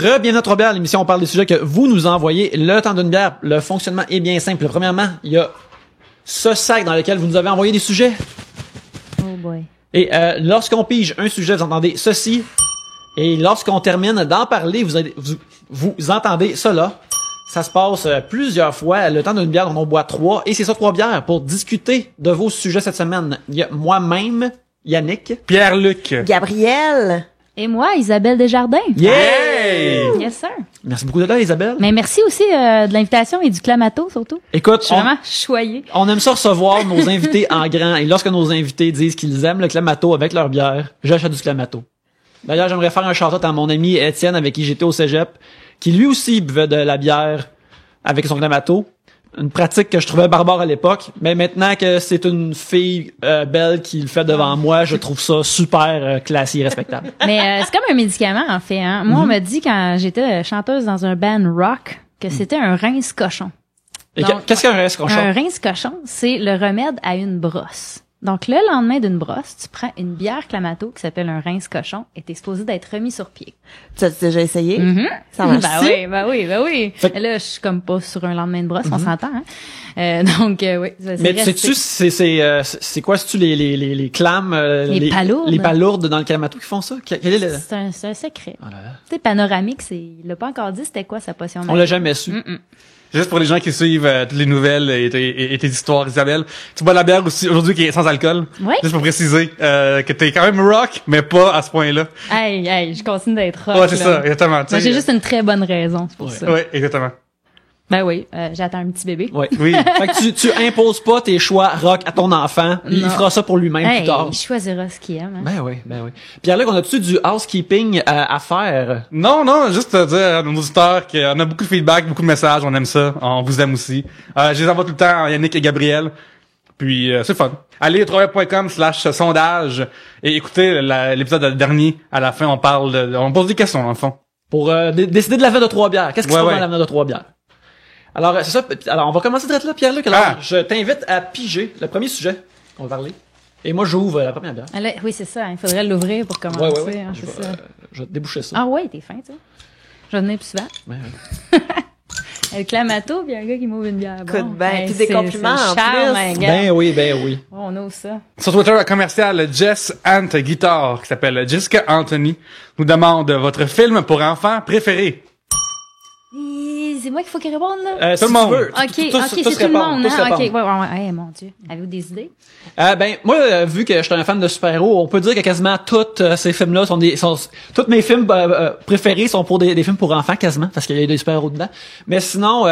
Bienvenue à Trois Bières, l'émission où on parle des sujets que vous nous envoyez. Le temps d'une bière, le fonctionnement est bien simple. Premièrement, il y a ce sac dans lequel vous nous avez envoyé des sujets. Oh boy. Et lorsqu'on pige un sujet, vous entendez ceci. Et lorsqu'on termine d'en parler, vous entendez cela. Ça se passe plusieurs fois. Le temps d'une bière, on en boit 3. Et c'est ça, 3 bières pour discuter de vos sujets cette semaine. Il y a moi-même, Yannick. Pierre-Luc. Gabrielle. Et moi, Isabelle Desjardins. Yeah! Yes, sir. Merci beaucoup d'être là, Isabelle. Mais merci aussi de l'invitation et du clamato, surtout. Écoute, Je suis vraiment choyée. on aime ça recevoir nos invités en grand. Et lorsque nos invités disent qu'ils aiment le clamato avec leur bière, j'achète du clamato. D'ailleurs, j'aimerais faire un shout-out à mon ami Étienne avec qui j'étais au cégep, qui lui aussi buvait de la bière avec son clamato. Une pratique que je trouvais barbare à l'époque, mais maintenant que c'est une fille belle qui le fait devant moi, je trouve ça super classique et respectable. Mais c'est comme un médicament, en fait. Hein. Moi, on m'a dit quand j'étais chanteuse dans un band rock que c'était un rince-cochon. Et Donc, qu'est-ce qu'un rince-cochon? Un rince-cochon, c'est le remède à une brosse. Donc, le lendemain d'une brosse, tu prends une bière clamato qui s'appelle un rince-cochon et t'es supposé d'être remis sur pied. Tu as déjà essayé? Ça Ben marche-tu? oui. Fait que- Là, je suis comme pas sur un lendemain de brosse, on s'entend, hein. Donc, oui. Ça, Mais resté. sais-tu, c'est quoi, c'est-tu les clames, Les palourdes. les palourdes dans le clamato qui font ça? Quel est le... C'est un secret. Oh là là. Tu sais, Panoramique, il l'a pas encore dit c'était quoi sa potion On magique. l'a jamais su. Juste pour les gens qui suivent toutes les nouvelles et tes histoires, Isabelle, tu bois de la bière aussi aujourd'hui qui est sans alcool. Oui. Juste pour préciser que t'es quand même rock, mais pas à ce point-là. Hey, je continue d'être rock. Ouais, c'est là. ça, exactement. Tu Moi, sais, j'ai juste une très bonne raison, c'est pour ça. Ouais, exactement. Ben oui, j'attends un petit bébé. Ouais. Oui. Fait que tu imposes pas tes choix rock à ton enfant. Il Non. fera ça pour lui-même Hey, plus tard. il choisira ce qu'il aime. Hein. Ben oui. Pierre-Luc, on a-tu du housekeeping à faire? Non, juste te dire à nos auditeurs qu'on a beaucoup de feedback, beaucoup de messages, on aime ça, on vous aime aussi. Je les envoie tout le temps à Yannick et Gabriel. Puis c'est fun. Allez www.com/sondage et écoutez l'épisode dernier. À la fin, on pose des questions dans le fond. Pour décider de l'avenir de 3 bières. Qu'est-ce qui se passe Ouais. dans l'avenir de 3 bières? Alors, c'est ça. Alors, on va commencer direct là, Pierre-Luc. Alors, Ah. je t'invite à piger le premier sujet qu'on va parler. Et moi, j'ouvre la première bière. Ah, là, oui, c'est ça. Il faudrait l'ouvrir pour commencer. Ouais. Hein, Je c'est vais, ça. je vais te déboucher ça. Ah ouais, t'es fin, tu sais. Je vais venir plus souvent. Ouais. Le clamato, puis un gars qui m'ouvre une bière. Bon. Écoute, ben, Hey, puis des c'est- compliments c'est en le charme, plus. hein, gars. Ben oui. On ose ça. Sur Twitter, commercial Jess Ant Guitar, qui s'appelle Jessica Anthony, nous demande votre film pour enfants préféré. C'est moi qu'il faut qu'il réponde, là? Si Tout le monde. tu veux. OK, c'est tout le répondre, monde, tous hein? OK, répondre. ouais. Hey, mon Dieu. Avez-vous des idées? Ben moi, vu que je suis un fan de super-héros, on peut dire que quasiment tous ces films-là tous mes films préférés sont pour des films pour enfants quasiment, parce qu'il y a des super-héros dedans. Mais sinon,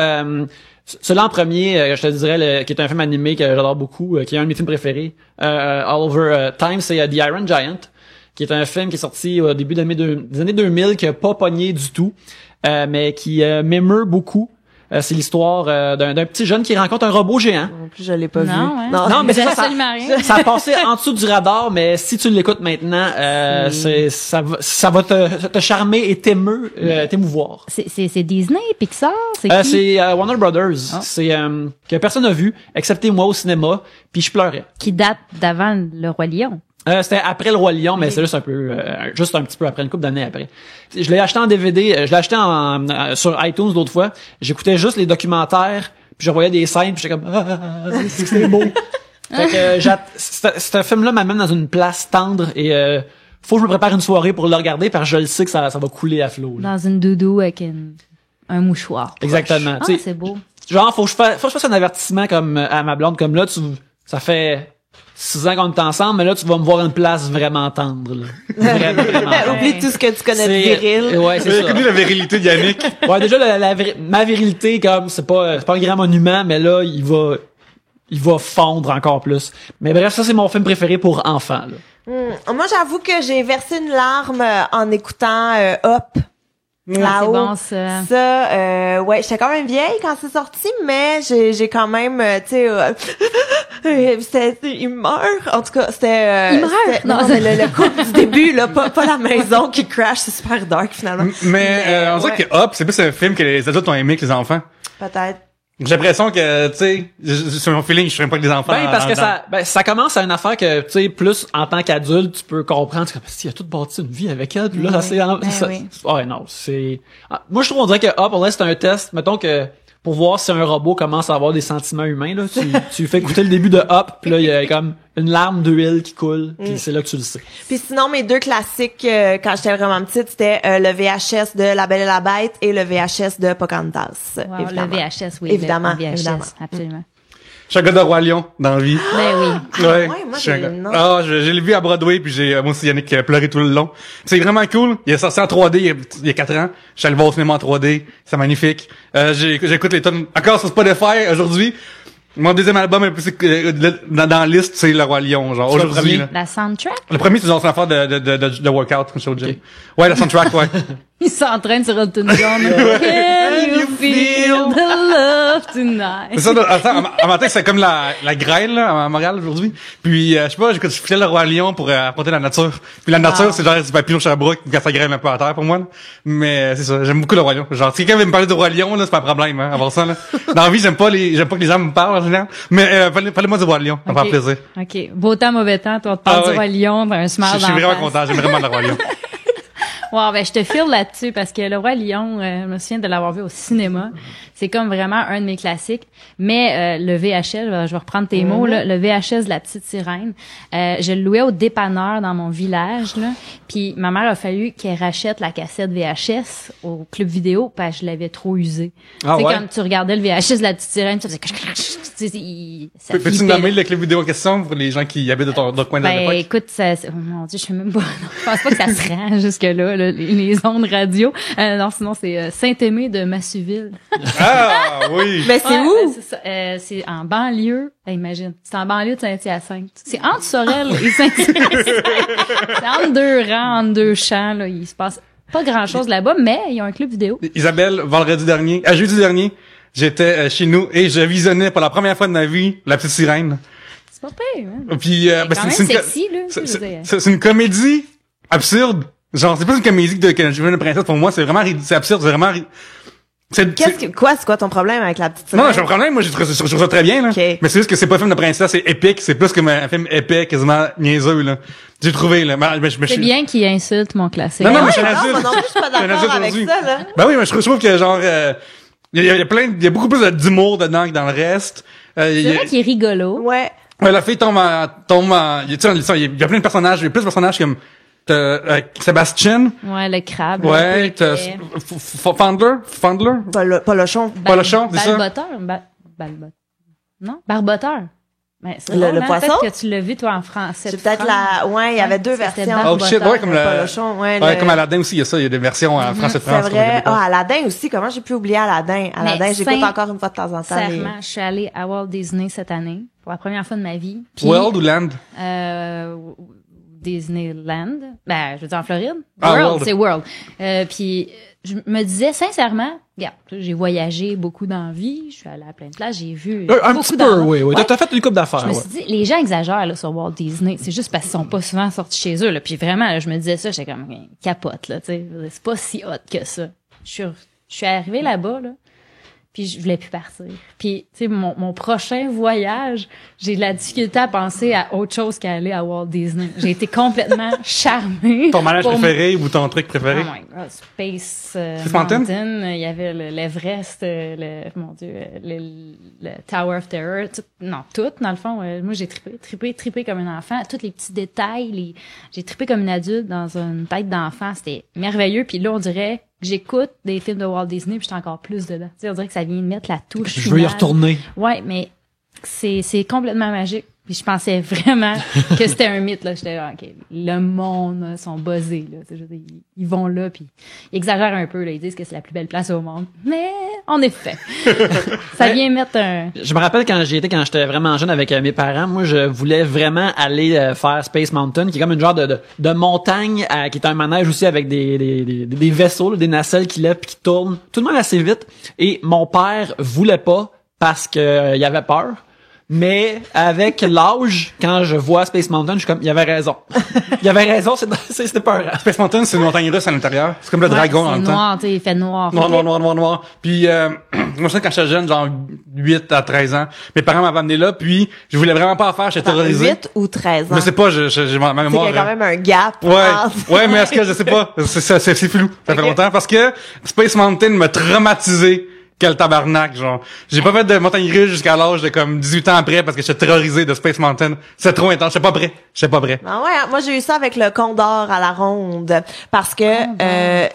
celui-là en premier, je te dirais, qui est un film animé que j'adore beaucoup, qui est un de mes films préférés, All Over Time, c'est The Iron Giant, qui est un film qui est sorti au début des années 2000, qui a pas pogné du tout, mais qui m'émeut beaucoup. C'est l'histoire d'un petit jeune qui rencontre un robot géant. Non plus, je l'ai pas Non, vu. hein. Non, mais c'est ça, absolument rien. ça a passé en dessous du radar, mais si tu l'écoutes maintenant, ça va te charmer et t'émouvoir. C'est Disney, Pixar, c'est qui? C'est Warner Brothers. C'est que personne n'a vu, excepté moi au cinéma, puis je pleurais. Qui date d'avant le Roi Lion. C'était après le Roi Lion, mais c'est juste un petit peu après, une couple d'années après. Je l'ai acheté en DVD, je l'ai acheté sur iTunes l'autre fois. J'écoutais juste les documentaires, puis je voyais des scènes, puis j'étais comme c'est beau. Fait que ce film-là m'amène dans une place tendre et faut que je me prépare une soirée pour le regarder parce que je le sais que ça va couler à flot. Là. Dans une doudou avec un mouchoir. Exactement. Ah, Tu sais, c'est beau. genre faut que je fasse un avertissement comme à ma blonde comme là ça fait 6 ans qu'on est ensemble, mais là, tu vas me voir une place vraiment tendre, là. Vraiment tendre. Oublie tout ce que tu connais de C'est- viril. Ouais, c'est ça. Connu la virilité de Yannick. Ouais, déjà, ma virilité, comme, c'est pas un grand monument, mais là, il va fondre encore plus. Mais bref, ça, c'est mon film préféré pour enfants, là. Moi, j'avoue que j'ai versé une larme en écoutant Hop. C'est Là-haut. bon, ça. Ça, ouais, j'étais quand même vieille quand c'est sorti, mais j'ai quand même, tu sais, il meurt. En tout cas, c'était. Il meurt? c'était- Non, Non, mais le couple du début, là, pas la maison qui crash, c'est super dark finalement. Mais on dirait ouais. que Hop, c'est plus un film que les adultes ont aimé que les enfants. Peut-être. J'ai l'impression que, tu sais, sur mon feeling, je ferais pas que des enfants. Parce que ça commence à une affaire que, tu sais, plus en tant qu'adulte, tu peux comprendre, tu sais, il a tout bâti une vie avec elle, puis là, ouais, non, c'est, moi, je trouve, on dirait que, pour là, c'est un test, mettons que, pour voir si un robot commence à avoir des sentiments humains, là, tu fais écouter le début de Hop, puis là, il y a comme une larme d'huile qui coule, puis c'est là que tu le sais. Puis sinon, mes deux classiques, quand j'étais vraiment petite, c'était le VHS de La Belle et la Bête et le VHS de Pocahontas. Wow, évidemment. le VHS, oui. Évidemment, Le VHS, évidemment. absolument. Je suis un gars de Roi Lion dans la vie. Ben oui. Ouais, moi, je suis un j'ai- gars. non. Je l'ai vu à Broadway, puis moi aussi, Yannick a pleuré tout le long. C'est vraiment cool. Il est sorti en 3D il y a 4 ans. Je suis allé le voir au cinéma en 3D. C'est magnifique. J'écoute les tonnes encore sur Spotify aujourd'hui. Mon deuxième album est plus dans la liste, c'est Le Roi Lion, genre C'est le aujourd'hui. premier? Là. La soundtrack, Le premier, c'est genre une affaire de workout, comme ça au gym. Ok. Ouais, la soundtrack, ouais. il s'entraîne sur Elton John. Can you feel the love tonight? C'est ça, en matin, c'est comme la grêle, là, à Montréal, aujourd'hui. Puis, je sais pas, je filais Le Roi Lion pour affronter la nature. Puis la nature, c'est genre du papillon Sherbrooke, quand ça grêle un peu à terre pour moi, là. Mais, c'est ça, j'aime beaucoup Le Roi Lion. Genre, si quelqu'un veut me parler de Roi Lion, là, c'est pas un problème, hein, avoir ça, là. Dans la vie, j'aime pas que les gens me parlent, en général. Mais, parlez-moi du Roi Lion, ça me Ok. fait plaisir. OK. Beau temps, mauvais temps, toi, on te parle Ah du ouais. Roi Lion, t'as un smile Je dans suis la vraiment face. content, j'aime vraiment Le Roi Lion. Wow, ben je te file là-dessus parce que Le Roi Lion, je me souviens de l'avoir vu au cinéma. C'est comme vraiment un de mes classiques. Mais le VHS, je vais reprendre tes mots, là, le VHS de La Petite Sirène, je le louais au dépanneur dans mon village. Là. Puis ma mère a fallu qu'elle rachète la cassette VHS au club vidéo parce que je l'avais trop usé. Ah Tu sais, ouais? quand tu regardais le VHS de La Petite Sirène, ça faisait... ça Peux-tu flippait, nommer là. le clip vidéo en question pour les gens qui habitent dans ton coin de Ben, l'époque? écoute, oh mon Dieu, je sais même pas. Non, je pense pas que ça se rend jusque-là, là, les ondes radio. Non, sinon, c'est Saint-Aimé de Massuville. Ah, oui! Mais c'est Ouais, où? ben, c'est ça. C'est en banlieue. Imagine. C'est en banlieue de Saint-Hyacinthe. C'est entre Sorel et Saint-Hyacinthe. C'est entre deux rangs, entre deux champs, là. Il se passe pas grand-chose là-bas, mais il y a un club vidéo. Isabelle, jeudi dernier, j'étais chez nous et je visionnais pour la première fois de ma vie La Petite Sirène. C'est pas pire, hein? Puis quand même sexy, là. tu sais, je veux dire. c'est une comédie absurde. Genre c'est pas une comédie que je veux une princesse pour moi, c'est vraiment c'est absurde, c'est vraiment c'est C'est quoi ton problème avec la petite non, sirène? j'ai un problème, moi je trouve ça très bien là. Ok. Mais c'est juste que c'est pas un film de princesse, c'est épique, c'est plus comme un film épais, quasiment niaiseux là. J'ai trouvé là. C'est bien qu'il insulte mon classique. Non, non, mais Ouais, je suis un non, adulte. moi non plus, je suis pas Je suis un d'accord adulte avec aujourd'hui. ça, là. Ben oui, mais je trouve que genre il y a beaucoup plus d'humour dedans que dans le reste. C'est vrai qu'il est rigolo. Ouais. Ouais, la fille tombe tu sais, il y a plein de personnages, il y a plus de personnages comme Sébastien. Ouais, le crabe. Ouais, t'as Fandler. Polochon. Polochon, c'est ça? Barboteur. Barboteur. Non? Barboteur. Ben, c'est Le drôle, hein? poisson? Peut-être que tu l'as vu, toi, en français. C'est peut-être ouais, il y avait deux c'était versions. Oh shit, ouais, comme le, Polochon, ouais, ouais, le- comme Aladdin aussi, il y a ça, il y a des versions en français de C'est France. vrai. Ah, Aladdin aussi. Comment j'ai pu oublier Aladdin? Aladdin, j'écoute Saint- encore une fois de temps en temps. les- Sincèrement, je suis allée à Walt Disney cette année pour la première fois de ma vie. Puis, World ou Land? euh, Disneyland. Ben, je veux dire en Floride. Ah, World, World. c'est World. Puis je me disais sincèrement, regarde, j'ai voyagé beaucoup dans la vie, je suis allée à plein de places, j'ai vu Un beaucoup petit peu, d'endroits. oui. Ouais. T'as fait une couple d'affaires, Je me ouais. suis dit, les gens exagèrent là, sur Walt Disney. C'est juste parce qu'ils sont pas souvent sortis chez eux. Là. Puis vraiment, là, je me disais ça, j'étais comme capote. Là, tu sais. C'est pas si hot que ça. Je suis arrivée là-bas, là, puis je voulais plus partir. Puis, tu sais, mon prochain voyage, j'ai de la difficulté à penser à autre chose qu'à aller à Walt Disney. J'ai été complètement charmée. Ton manège Pour- préféré ou ton truc préféré? Oh my God, Space Mountain? Mountain. Il y avait l'Everest, mon Dieu, le Tower of Terror. Tout, dans le fond. Moi, j'ai trippé comme un enfant. Tous les petits détails. J'ai trippé comme une adulte dans une tête d'enfant. C'était merveilleux. Puis là, on dirait que j'écoute des films de Walt Disney puis j'étais encore plus dedans. Tu sais, on dirait que ça vient de mettre la touche Je veux y finale. retourner. Ouais, mais c'est complètement magique. Puis je pensais vraiment que c'était un mythe là. J'étais là, ok, le monde là, sont buzzés là. Tu sais, je veux dire, ils vont là puis ils exagèrent un peu là. Ils disent que c'est la plus belle place au monde. Mais en effet, ça vient mettre un. Je me rappelle quand j'étais vraiment jeune avec mes parents, moi je voulais vraiment aller faire Space Mountain, qui est comme une genre de montagne qui est un manège aussi avec des vaisseaux, là, des nacelles qui lèvent puis qui tournent tout de même assez vite. Et mon père voulait pas parce que il avait peur. Mais avec l'âge, quand je vois Space Mountain, je suis comme, il avait raison. Il avait raison, c'était peur. Space Mountain, c'est une montagne russe à l'intérieur. C'est comme le dragon en C'est même temps. noir, tu sais, il fait noir. Noir. Puis, moi, je sais, quand j'étais jeune, genre 8 à 13 ans, mes parents m'avaient amené là, puis je voulais vraiment pas en faire, j'étais terrorisé. 8 ou 13 ans. Je sais pas, j'ai ma C'est mémoire. qu'il y a quand même un gap. Ouais, mais est-ce que je sais pas, c'est flou. Ça fait longtemps parce que Space Mountain m'a traumatisé. Quel tabarnak, genre. J'ai pas fait de montagne russe jusqu'à l'âge de comme 18 ans après parce que j'étais terrorisé de Space Mountain. C'est trop intense. J'étais pas prêt. Ah ouais, moi j'ai eu ça avec le Condor à la ronde parce que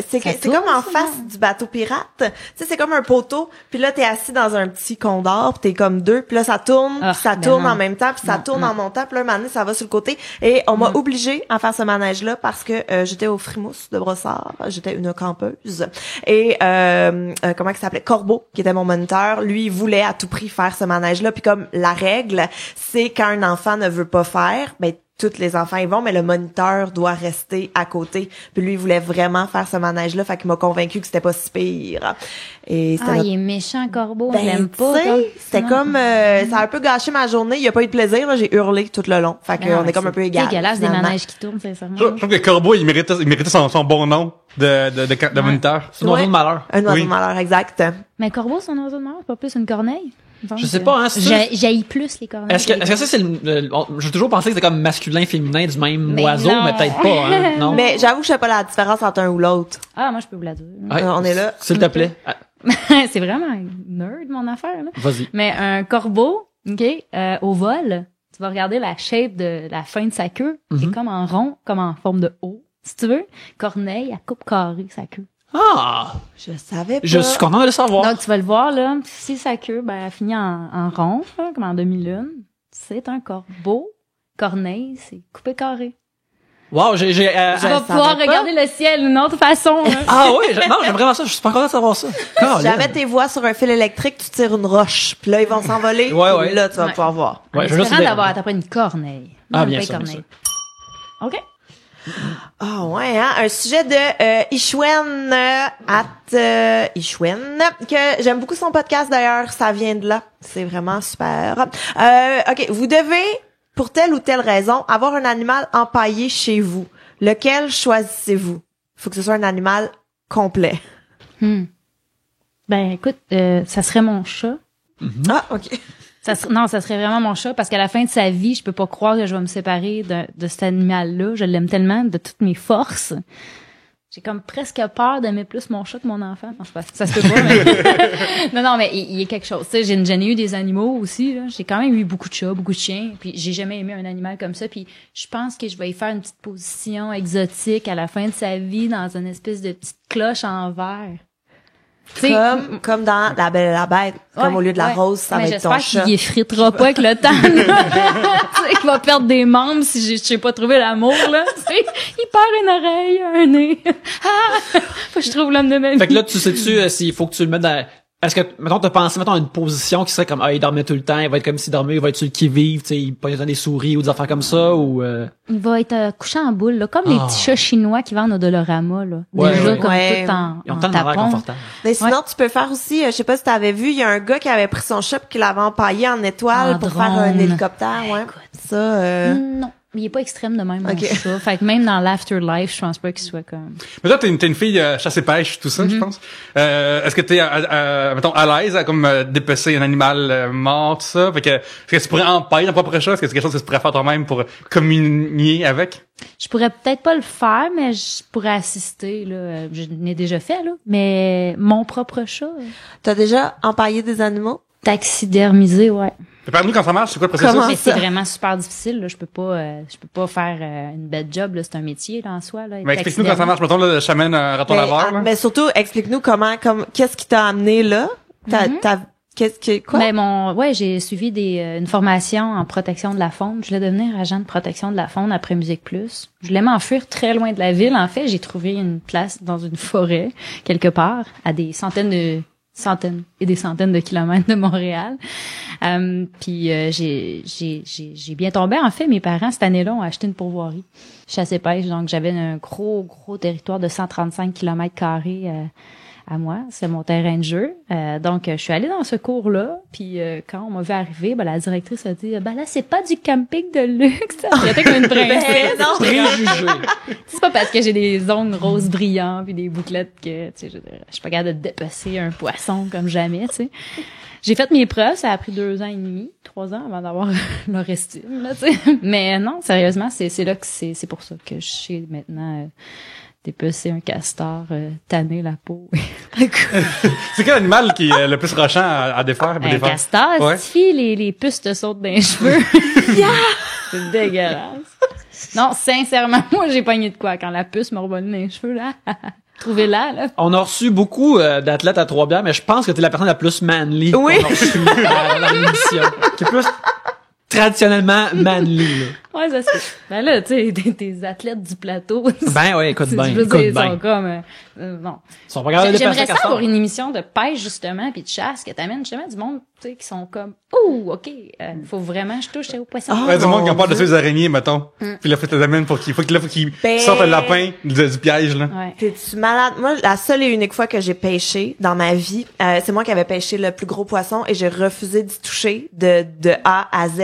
c'est comme en face du bateau pirate. Tu sais, c'est comme un poteau, puis là t'es assis dans un petit Condor, puis t'es comme deux, puis là ça tourne, puis ça tourne en même temps, puis ça tourne en montant, puis là un moment donné, ça va sur le côté et on m'a obligé à faire ce manège là parce que j'étais au Frimousse de Brossard, j'étais une campeuse et comment il s'appelait, Corbeau, qui était mon moniteur, lui il voulait à tout prix faire ce manège là, puis comme la règle c'est quand un enfant ne veut pas faire, ben tous les enfants y vont, mais le moniteur doit rester à côté. Puis lui, il voulait vraiment faire ce manège-là, fait qu'il m'a convaincu que c'était pas si pire. Et il est méchant, Corbeau, ben, je l'aime pas. C'était comme, ça a un peu gâché ma journée. Il y a pas eu de plaisir, là, j'ai hurlé tout le long. Fait qu'on est comme un peu égal. Dégueulasse des manèges qui tournent, sincèrement. Je trouve que Corbeau, il méritait son bon nom de moniteur. C'est un oiseau de malheur. Un oiseau Oui. de malheur, exact. Mais Corbeau, c'est un oiseau de malheur, c'est pas plus une corneille? Donc, Je sais pas, hein, c'est ça. J'haïs plus les corneilles. Est-ce que ça, c'est j'ai toujours pensé que c'était comme masculin, féminin du même Mais oiseau, non. mais peut-être pas, hein. Non. Mais j'avoue que je sais pas la différence entre un ou l'autre. Ah, moi, je peux vous la dire. Ouais, on est là. S'il te plaît. Ah, C'est vraiment nerd, mon affaire, là. vas-y. Mais un corbeau, OK, au vol, tu vas regarder la shape de la fin de sa queue, qui est comme en rond, comme en forme de O. Si tu veux, corneille, à coupe carrée, sa queue. Ah! Je savais pas. Je suis content de le savoir. Donc, tu vas le voir, là, si sa queue, ben, elle finit en rond, là, comme en demi-lune, c'est un corbeau. Corneille, c'est coupé carré. Wow, Tu vas savais pouvoir pas. regarder le ciel d'une autre façon, là. Ah oui, non, j'aime vraiment ça. Je suis pas content de savoir ça. Si jamais tes voix sur un fil électrique, tu tires une roche, puis là, ils vont s'envoler. Ouais. Puis là, tu vas Ouais. pouvoir voir. Ouais, C'est je veux juste différent dire- d'avoir à une corneille. Ah, Non, bien pas sûr, corneille. OK. Ah ouais, hein? Un sujet de Ishwen Ishwen, que j'aime beaucoup son podcast d'ailleurs, ça vient de là. C'est vraiment super. OK, vous devez, pour telle ou telle raison, avoir un animal empaillé chez vous. Lequel choisissez-vous? Faut que ce soit un animal complet. Ben, écoute, ça serait mon chat. Ah, OK. Non, ça serait vraiment mon chat parce qu'à la fin de sa vie, je peux pas croire que je vais me séparer de cet animal-là. Je l'aime tellement de toutes mes forces. J'ai comme presque peur d'aimer plus mon chat que mon enfant. Non, c'est pas, ça se peut pas, mais... non, mais il y a quelque chose. Tu sais, j'en ai eu des animaux aussi, là. J'ai quand même eu beaucoup de chats, beaucoup de chiens. Puis j'ai jamais aimé un animal comme ça. Puis je pense que je vais y faire une petite position exotique à la fin de sa vie dans une espèce de petite cloche en verre. Tu sais, Comme dans La Belle et la Bête. Comme au lieu de la rose, ça mais va être ton j'espère chat. qu'il effritera pas avec le temps. Tu sais, qu'il va perdre des membres si je sais pas trouver l'amour, là. Tu sais, il perd une oreille, un nez. Ah! Faut que je trouve l'homme de ma vie. Fait que là, tu sais-tu s'il faut que tu le mettes dans... Est-ce que, mettons, t'as pensé, mettons, à une position qui serait comme, il dormait tout le temps, il va être comme s'il dormait, il va être sur le qui-vive, tu sais, il peut y avoir des souris ou des affaires comme ça, ou Il va être couché en boule, là, comme les petits chats chinois qui vendent au Dolorama, là. Ouais, Déjà, ouais. comme Ouais. tout en ils ont tellement l'air tapon. confortables. Mais sinon, tu peux faire aussi, je sais pas si t'avais vu, il y a un gars qui avait pris son chat pis qui l'avait empaillé en étoile En pour drone. faire un hélicoptère, ouais. Ça, Non. Il est pas extrême de même, mon Ok. chat. Fait que même dans l'afterlife, je pense pas qu'il soit comme... Mais toi, t'es une fille chasse-pêche, tout ça, je pense. Est-ce que t'es, mettons, à l'aise à comme dépecer un animal mort, tout ça? Fait que, est-ce que tu pourrais empailler ton propre chat? Est-ce que c'est quelque chose que tu pourrais faire toi-même pour communier avec? Je pourrais peut-être pas le faire, mais je pourrais assister, là. Je l'ai déjà fait, là. Mais mon propre chat, t'as déjà empaillé des animaux? taxidermisé, ouais. Parle-nous quand ça marche, c'est quoi le processus? Comment? Mais ça? c'est vraiment super difficile, là. Je peux pas faire une belle job, là. C'est un métier, là, en soi, là. Mais explique-nous quand ça marche. Mettons, là, je t'amène un raton laveur, là. Mais surtout, explique-nous qu'est-ce qui t'a amené là? Quoi? J'ai suivi une formation en protection de la faune. Je voulais devenir agent de protection de la faune après Musique Plus. Je voulais m'enfuir très loin de la ville. En fait, j'ai trouvé une place dans une forêt, quelque part, à des centaines et des centaines de kilomètres de Montréal. Puis j'ai bien tombé. En fait, mes parents, cette année-là, ont acheté une pourvoirie. Chasse et pêche. Donc, j'avais un gros territoire de 135 kilomètres carrés à moi, c'est mon terrain de jeu. Donc, je suis allée dans ce cours-là, puis quand on m'a vu arriver, la directrice a dit, là, c'est pas du camping de luxe. J'étais comme une princesse. non, Préjugé. C'est pas parce que j'ai des ongles roses brillants puis des bouclettes que, tu sais, je suis pas capable de dépecer un poisson comme jamais, tu sais. J'ai fait mes preuves, ça a pris 2 ans et demi, 3 ans avant d'avoir leur estime, là, tu sais. Mais non, sérieusement, c'est là que c'est pour ça que je sais maintenant dépecer un castor, tanner la peau. C'est quel animal qui est le plus rochant à défaire? Un castor, Ouais. si les puces te sautent dans les cheveux. C'est dégueulasse. Non, sincèrement, moi, j'ai pogné de quoi quand la puce m'a revenu dans les cheveux, là. Trouvez-la, là. On a reçu beaucoup d'athlètes à Trois-Bières, mais je pense que t'es la personne la plus manly Oui. qu'on a reçue dans l'émission. Qui est plus traditionnellement manly, là. Ouais, ça se fait. Ben là, tu sais, tes athlètes du plateau. Ben ouais, écoute bien, Je veux écoute dire, ils bien. sont comme, non. Ils sont pas capables de dépasser J'aimerais le ça castor. avoir une émission de pêche, justement, puis de chasse, que t'amènes justement du monde, tu sais, qui sont comme, OK, faut vraiment que je touche au poisson. Ah. Ouais, du monde qui a mon peur de Dieu. ces araignées, mettons. Puis là, faut que tu l'amènes pour qu'il faut qu'il Ben- sorte le lapin du piège, là. Ouais. T'es-tu malade? Moi, la seule et unique fois que j'ai pêché dans ma vie, c'est moi qui avais pêché le plus gros poisson et j'ai refusé d'y toucher de A à Z.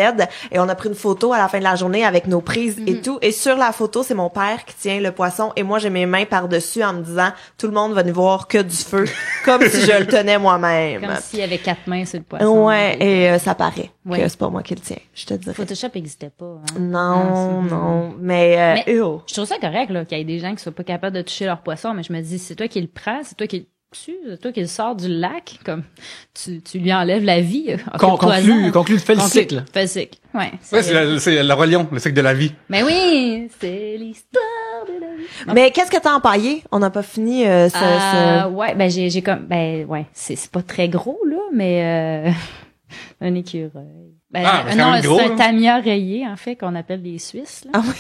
Et on a pris une photo à la fin de la journée avec nos prises et tout. Et sur la photo, c'est mon père qui tient le poisson et moi, j'ai mes mains par-dessus en me disant, tout le monde va nous voir que du feu, comme si je le tenais moi-même. Comme s'il y avait 4 mains sur le poisson. Ouais, et ça paraît Ouais. que c'est pas moi qui le tiens, je te dirais. Photoshop n'existait pas. Hein. Non, c'est- non, mais, Mais- oh. Je trouve ça correct, là, qu'il y ait des gens qui soient pas capables de toucher leur poisson, mais je me dis, c'est toi qui le prends, c'est toi qui le tue, c'est toi qui le sors du lac, comme, tu lui enlèves la vie. Conclu, fais le cycle. Fais le cycle. Ouais. Ouais, c'est le roi lion, le cycle de la vie. Mais oui, c'est l'histoire de la vie. Mais qu'est-ce que t'as empaillé? On n'a pas fini, Ouais, ben j'ai comme, ben ouais, c'est pas très gros là, mais un écureuil. Ben, Ah, c'est non, quand même gros, c'est un là. tamia rayé en fait qu'on appelle les Suisses. Là. Ah oui.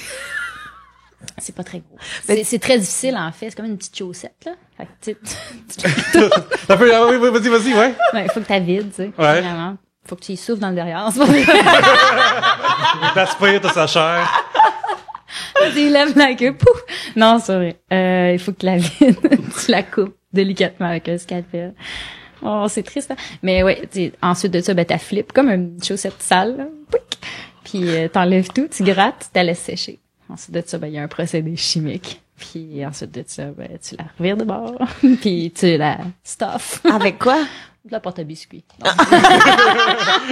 C'est pas très gros. Mais- C'est très difficile en fait. C'est comme une petite chaussette là. Fait que, Ça peut, ah oui, vas-y, ouais. il faut que tu vides, tu sais. Ouais. Vraiment. Faut que tu y souffles dans le derrière. T'aspires toute sa chair. Tu lèves la queue, pouf! Non, c'est vrai. Il faut que tu la vides. Tu la coupes délicatement avec un scalpel. Oh, c'est triste, hein? Mais ouais, ensuite de ça, ben, t'as flippes comme une chaussette sale, là. Pouic! Puis t'enlèves tout, tu grattes, tu la laisses sécher. Ensuite de ça, ben, il y a un procédé chimique. Puis ensuite de ça, ben, tu la revires de bord. Puis tu la stuffes. avec quoi? De la porte à biscuits.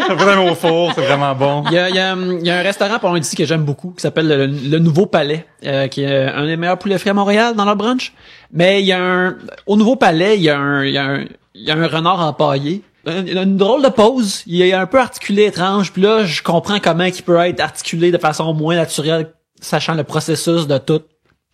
Vraiment au four, c'est vraiment bon. Il y a un restaurant pas loin d'ici que j'aime beaucoup qui s'appelle le Nouveau Palais, qui est un des meilleurs poulets frais à Montréal dans leur brunch. Mais il y a au Nouveau Palais, il y a un renard empaillé. Une drôle de pose. Il est un peu articulé étrange. Puis là, je comprends comment il peut être articulé de façon moins naturelle, sachant le processus de tout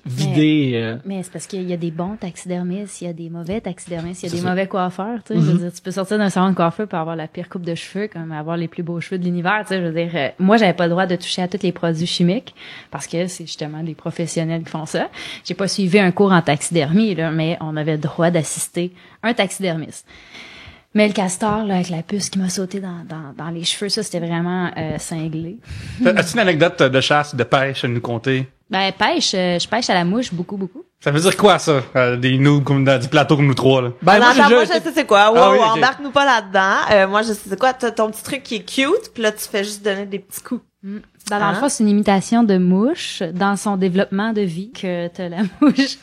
vider. Mais c'est parce qu'il y a des bons taxidermistes, il y a des mauvais taxidermistes, il y a C'est des ça. mauvais coiffeurs, tu sais. Je veux dire, tu peux sortir d'un salon de coiffeur pour avoir la pire coupe de cheveux, comme avoir les plus beaux cheveux de l'univers, tu sais. Je veux dire, moi, j'avais pas le droit de toucher à tous les produits chimiques parce que c'est justement des professionnels qui font ça. J'ai pas suivi un cours en taxidermie, là, mais on avait le droit d'assister un taxidermiste. Mais le castor, là, avec la puce qui m'a sauté dans les cheveux, ça, c'était vraiment cinglé. As-tu une anecdote de chasse, de pêche à nous conter? Ben, pêche, je pêche à la mouche beaucoup. Ça veut dire quoi, ça? Des noobs comme du plateau comme nous trois, là? Ben, moi, Attends, moi, j'ai je sais c'est quoi. Wow, Ah oui, ok. embarque-nous pas là-dedans. Moi, je sais c'est quoi. T'as ton petit truc qui est cute, puis là, tu fais juste donner des petits coups. Dans Ah. le fond, c'est une imitation de mouche dans son développement de vie que t'as la mouche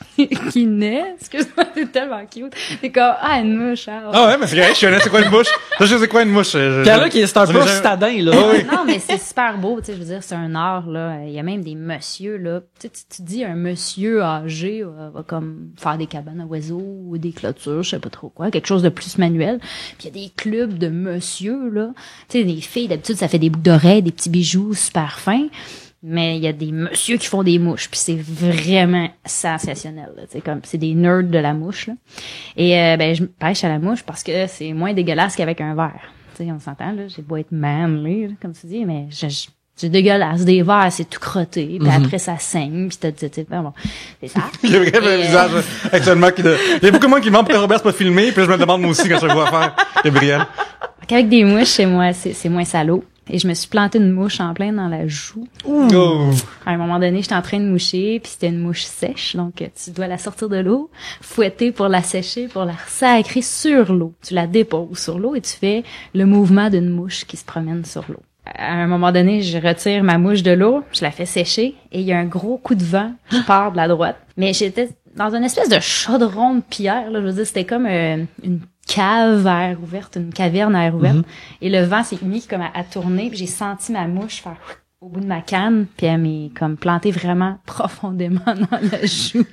qui naît. Excuse-moi, c'est tellement cute. C'est comme, une mouche, hein. Ah ouais, mais c'est vrai, je connais c'est quoi une mouche. Je sais c'est quoi une mouche. Pierre-là qui est c'est un je peu l'ai jamais- citadin, là. Non, mais c'est super beau, tu sais, je veux dire, c'est un art, là. Il y a même des messieurs, là. Tu sais, tu dis un monsieur âgé va comme faire des cabanes à oiseaux ou des clôtures, je sais pas trop quoi, quelque chose de plus manuel. Puis il y a des clubs de monsieur, là. Tu sais, des filles, d'habitude, ça fait des boucles d'oreilles, des petits bijoux super fins. Mais il y a des messieurs qui font des mouches, puis c'est vraiment sensationnel. C'est comme c'est des nerds de la mouche. Là. Et ben je pêche à la mouche parce que c'est moins dégueulasse qu'avec un verre. Tu sais, on s'entend là, j'ai beau être manly, là, comme tu dis, mais c'est dégueulasse. Des verres, c'est tout crotté, puis après ça saigne, puis bon, c'est ça. Il y a vraiment un visage actuellement il y a beaucoup de monde qui demande pourquoi Robert c'est pas filmé, puis je me le demande moi aussi quand je le vois faire. Gabriel. Qu'avec des mouches, chez moi, c'est moins salaud. et je me suis planté une mouche en plein dans la joue. Oh. À un moment donné, j'étais en train de moucher, puis c'était une mouche sèche, donc tu dois la sortir de l'eau, fouetter pour la sécher, pour la sacrer sur l'eau. Tu la déposes sur l'eau et tu fais le mouvement d'une mouche qui se promène sur l'eau. À un moment donné, je retire ma mouche de l'eau, je la fais sécher, et il y a un gros coup de vent qui part de la droite. Mais j'étais dans une espèce de chaudron de pierre, là, je veux dire, c'était comme une cave à air ouverte, une caverne à air ouverte. Et le vent s'est mis comme à tourner, puis j'ai senti ma mouche faire au bout de ma canne, puis elle m'est comme plantée vraiment profondément dans la joue.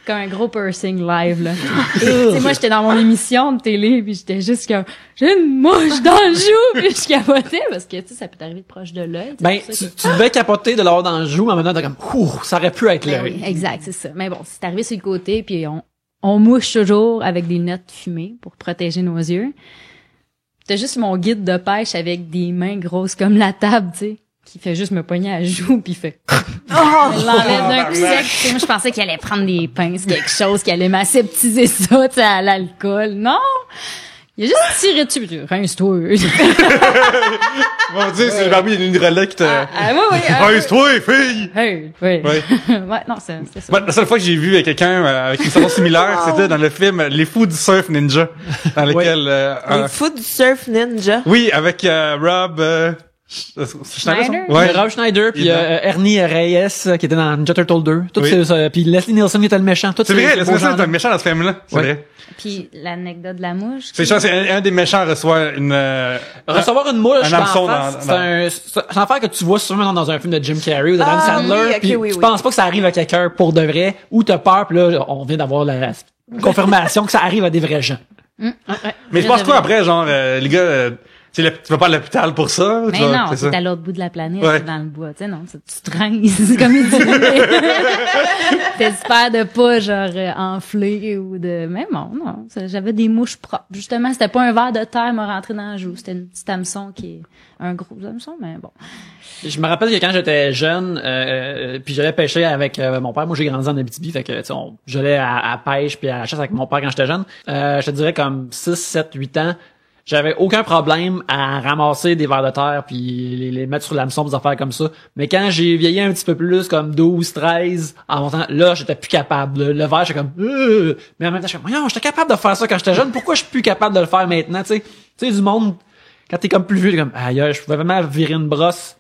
Comme un gros piercing live, là. Et, tu sais, moi, j'étais dans mon émission de télé, puis j'étais juste comme, j'ai une mouche dans le joue, puis je capotais, parce que, tu sais, ça peut t'arriver de proche de l'œil. Ben, tu devais capoter de l'avoir dans le joue, mais maintenant, t'as comme, ça aurait pu être Ben l'œil. oui, exact, c'est ça. Mais bon, c'est arrivé sur le côté, puis on mouche toujours avec des lunettes fumées pour protéger nos yeux. T'as juste mon guide de pêche avec des mains grosses comme la table, tu sais, qui fait juste me pogner à la joue, puis il fait... Il l'enlève d'un coup sec. Tu sais, moi, je pensais qu'il allait prendre des pinces, quelque chose, qu'il allait m'aseptiser ça, tu sais, à l'alcool. Non! Il a juste tiré dessus, puis rince-toi. Mon Dieu, c'est Barbie, il y a une relais qui te... Oui. Rince-toi, fille! Hey, oui. Ouais. Ouais, non, c'est ça. Moi, la seule fois que j'ai vu quelqu'un avec une façon similaire, c'était dans le film Les Fous du Surf Ninja, dans lequel... Les fous du surf ninja. oui, avec Rob... Schneider? Ouais. Rob Schneider, puis Il Ernie Reyes, qui était dans Ninja Turtle 2. Tout Oui. puis Leslie Nielsen qui était le méchant. Tout C'est vrai, Leslie Nielsen gens-là. est un méchant dans ce film-là. C'est Ouais. vrai. Puis l'anecdote de la mouche. C'est genre, c'est un des méchants reçoit une... Recevoir une mouche un dans la hameçon face, dans- c'est une affaire que tu vois sûrement dans un film de Jim Carrey ou de Adam Sandler, oui, ok, puis oui, tu oui. penses pas que ça arrive à quelqu'un pour de vrai, ou t'as peur, puis là, on vient d'avoir la confirmation que ça arrive à des vrais gens. Mais je pense quoi après, genre, les gars, tu vas pas à l'hôpital pour ça? Mais tu vas- non, c'est ça? c'est à l'autre bout de la planète, Ouais. c'est dans le bois. Tu sais, non, tu te rinces, c'est comme il dit. T'espères de pas, genre, enfler ou de... Mais bon, non, j'avais des mouches propres. Justement, c'était pas un verre de terre m'a rentré dans la joue. C'était une petite hameçon qui est un gros hameçon, mais bon. Je me rappelle que quand j'étais jeune, puis j'allais pêcher avec mon père. Moi, j'ai grandi en Abitibi, fait que tu sais, j'allais à pêche puis à la chasse avec mon père quand j'étais jeune. Je te dirais comme 6, 7, 8 ans. J'avais aucun problème à ramasser des vers de terre puis les mettre sur l'hameçon, des affaires comme ça. Mais quand j'ai vieilli un petit peu plus, comme 12, 13, en montant, là, j'étais plus capable. Le verre, j'étais comme... Mais en même temps, j'étais comme, voyons, j'étais capable de faire ça quand j'étais jeune. Pourquoi je suis plus capable de le faire maintenant, tu sais? Tu sais, du monde, quand t'es comme plus vieux, t'es comme, aïe, je pouvais vraiment virer une brosse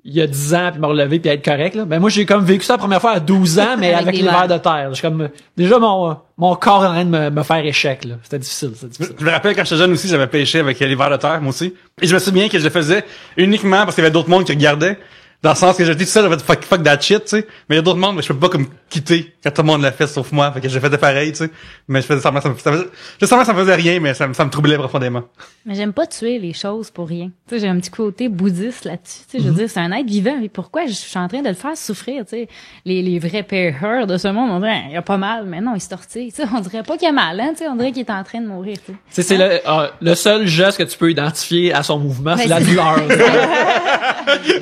il y a 10 ans puis me relever puis être correct, là. Ben, moi, j'ai comme vécu ça la première fois à 12 ans, mais avec des les vers vers. de terre. Je suis comme, déjà, mon corps est en train de me faire échec, là. C'était difficile. Je me rappelle quand j'étais jeune aussi, j'avais pêché avec les vers de terre, moi aussi. Et je me souviens que je le faisais uniquement parce qu'il y avait d'autres mondes qui regardaient. Dans le sens que j'étais tout seul, j'avais fait fuck that shit, tu sais. Mais il y a d'autres mondes, mais je peux pas comme quitter quand tout le monde l'a fait sauf moi. Fait que j'ai fait de pareil, tu sais. Mais je faisais semblant, ça me faisait rien, mais ça me troublait profondément. Mais j'aime pas tuer les choses pour rien. Tu sais, j'ai un petit côté bouddhiste là-dessus. Tu sais, je veux dire, c'est un être vivant. Et pourquoi je suis en train de le faire souffrir, tu sais? Les vrais pêcheurs de ce monde, on dirait, il a pas mal, mais non, il se tortille. Tu sais, on dirait pas qu'il a mal, hein, tu sais, on dirait qu'il est en train de mourir, tu sais. C'est le seul geste que tu peux identifier à son mouvement, c'est Mais la c'est- douleur.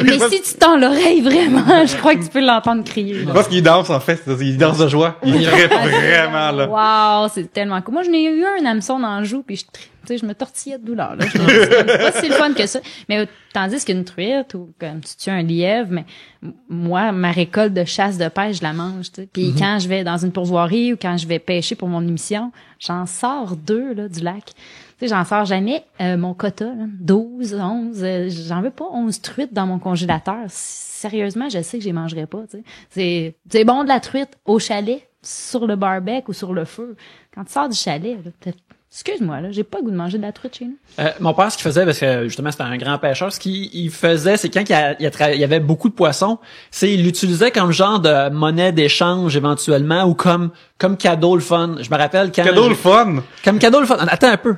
Mais si tu tends l'oreille vraiment, je crois que tu peux l'entendre crier. Je pense qu'il danse, en fait. Il danse de joie. Il trippe vraiment, là. Wow, c'est tellement cool. Moi, je n'ai eu un hameçon dans le joue, puis tu sais, je me tortillais de douleur, là. Je me disais, c'est pas si le fun que ça. Mais tandis qu'une truite ou comme tu tues un lièvre, mais moi, ma récolte de chasse de pêche, je la mange, tu sais. Puis quand je vais dans une pourvoirie ou quand je vais pêcher pour mon émission, j'en sors 2, là, du lac. Tu sais, j'en sors jamais mon quota, là, 12, 11, j'en veux pas 11 truites dans mon congélateur. Sérieusement, je sais que je les mangerai pas, tu sais. C'est bon de la truite au chalet, sur le barbecue ou sur le feu. Quand tu sors du chalet, là, excuse-moi, là, j'ai pas le goût de manger de la truite chez nous. Mon père, ce qu'il faisait, parce que justement c'était un grand pêcheur, ce qu'il faisait, c'est quand il y avait beaucoup de poissons, c'est il l'utilisait comme genre de monnaie d'échange éventuellement ou comme cadeau le fun. Je me rappelle quand Cadeau le fun. comme cadeau le fun. Attends un peu.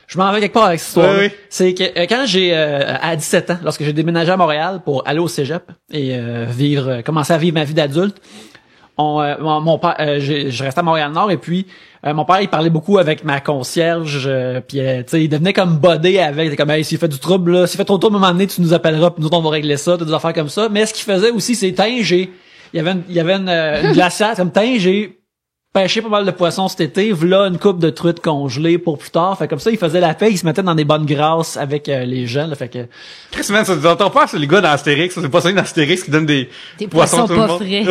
Je m'en vais quelque part avec cette histoire. Oui, oui. C'est que quand j'ai à 17 ans, lorsque j'ai déménagé à Montréal pour aller au cégep et commencer à vivre ma vie d'adulte, mon père, je restais à Montréal-Nord et puis mon père il parlait beaucoup avec ma concierge, puis tu sais il devenait comme bodé avec, il était comme hey, s'il fait du trouble là, s'il fait trop de trouble à un moment donné tu nous appelleras puis nous autres, on va régler ça, toutes des affaires comme ça. Mais ce qu'il faisait aussi c'est il y avait une glacière comme j'ai pêché pas mal de poissons cet été, v'là une coupe de truites congelées pour plus tard. Fait comme ça, ils faisaient la paix, ils se mettaient dans des bonnes grâces avec les gens. Là, fait que Chris, man, ça t'entends pas, c'est les gars dans Astérix, c'est pas ça dans Astérix qui donnent des poissons à tout le pas monde. frais.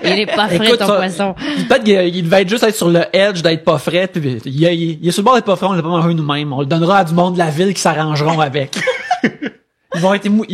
Il est pas frais, écoute, ton ça, poisson. peut-être qu'il devait être juste être sur le edge d'être pas frais. Puis il est sur le bord d'être pas frais, on l'a pas mangé nous-mêmes. On le donnera à du monde de la ville qui s'arrangeront avec. Ils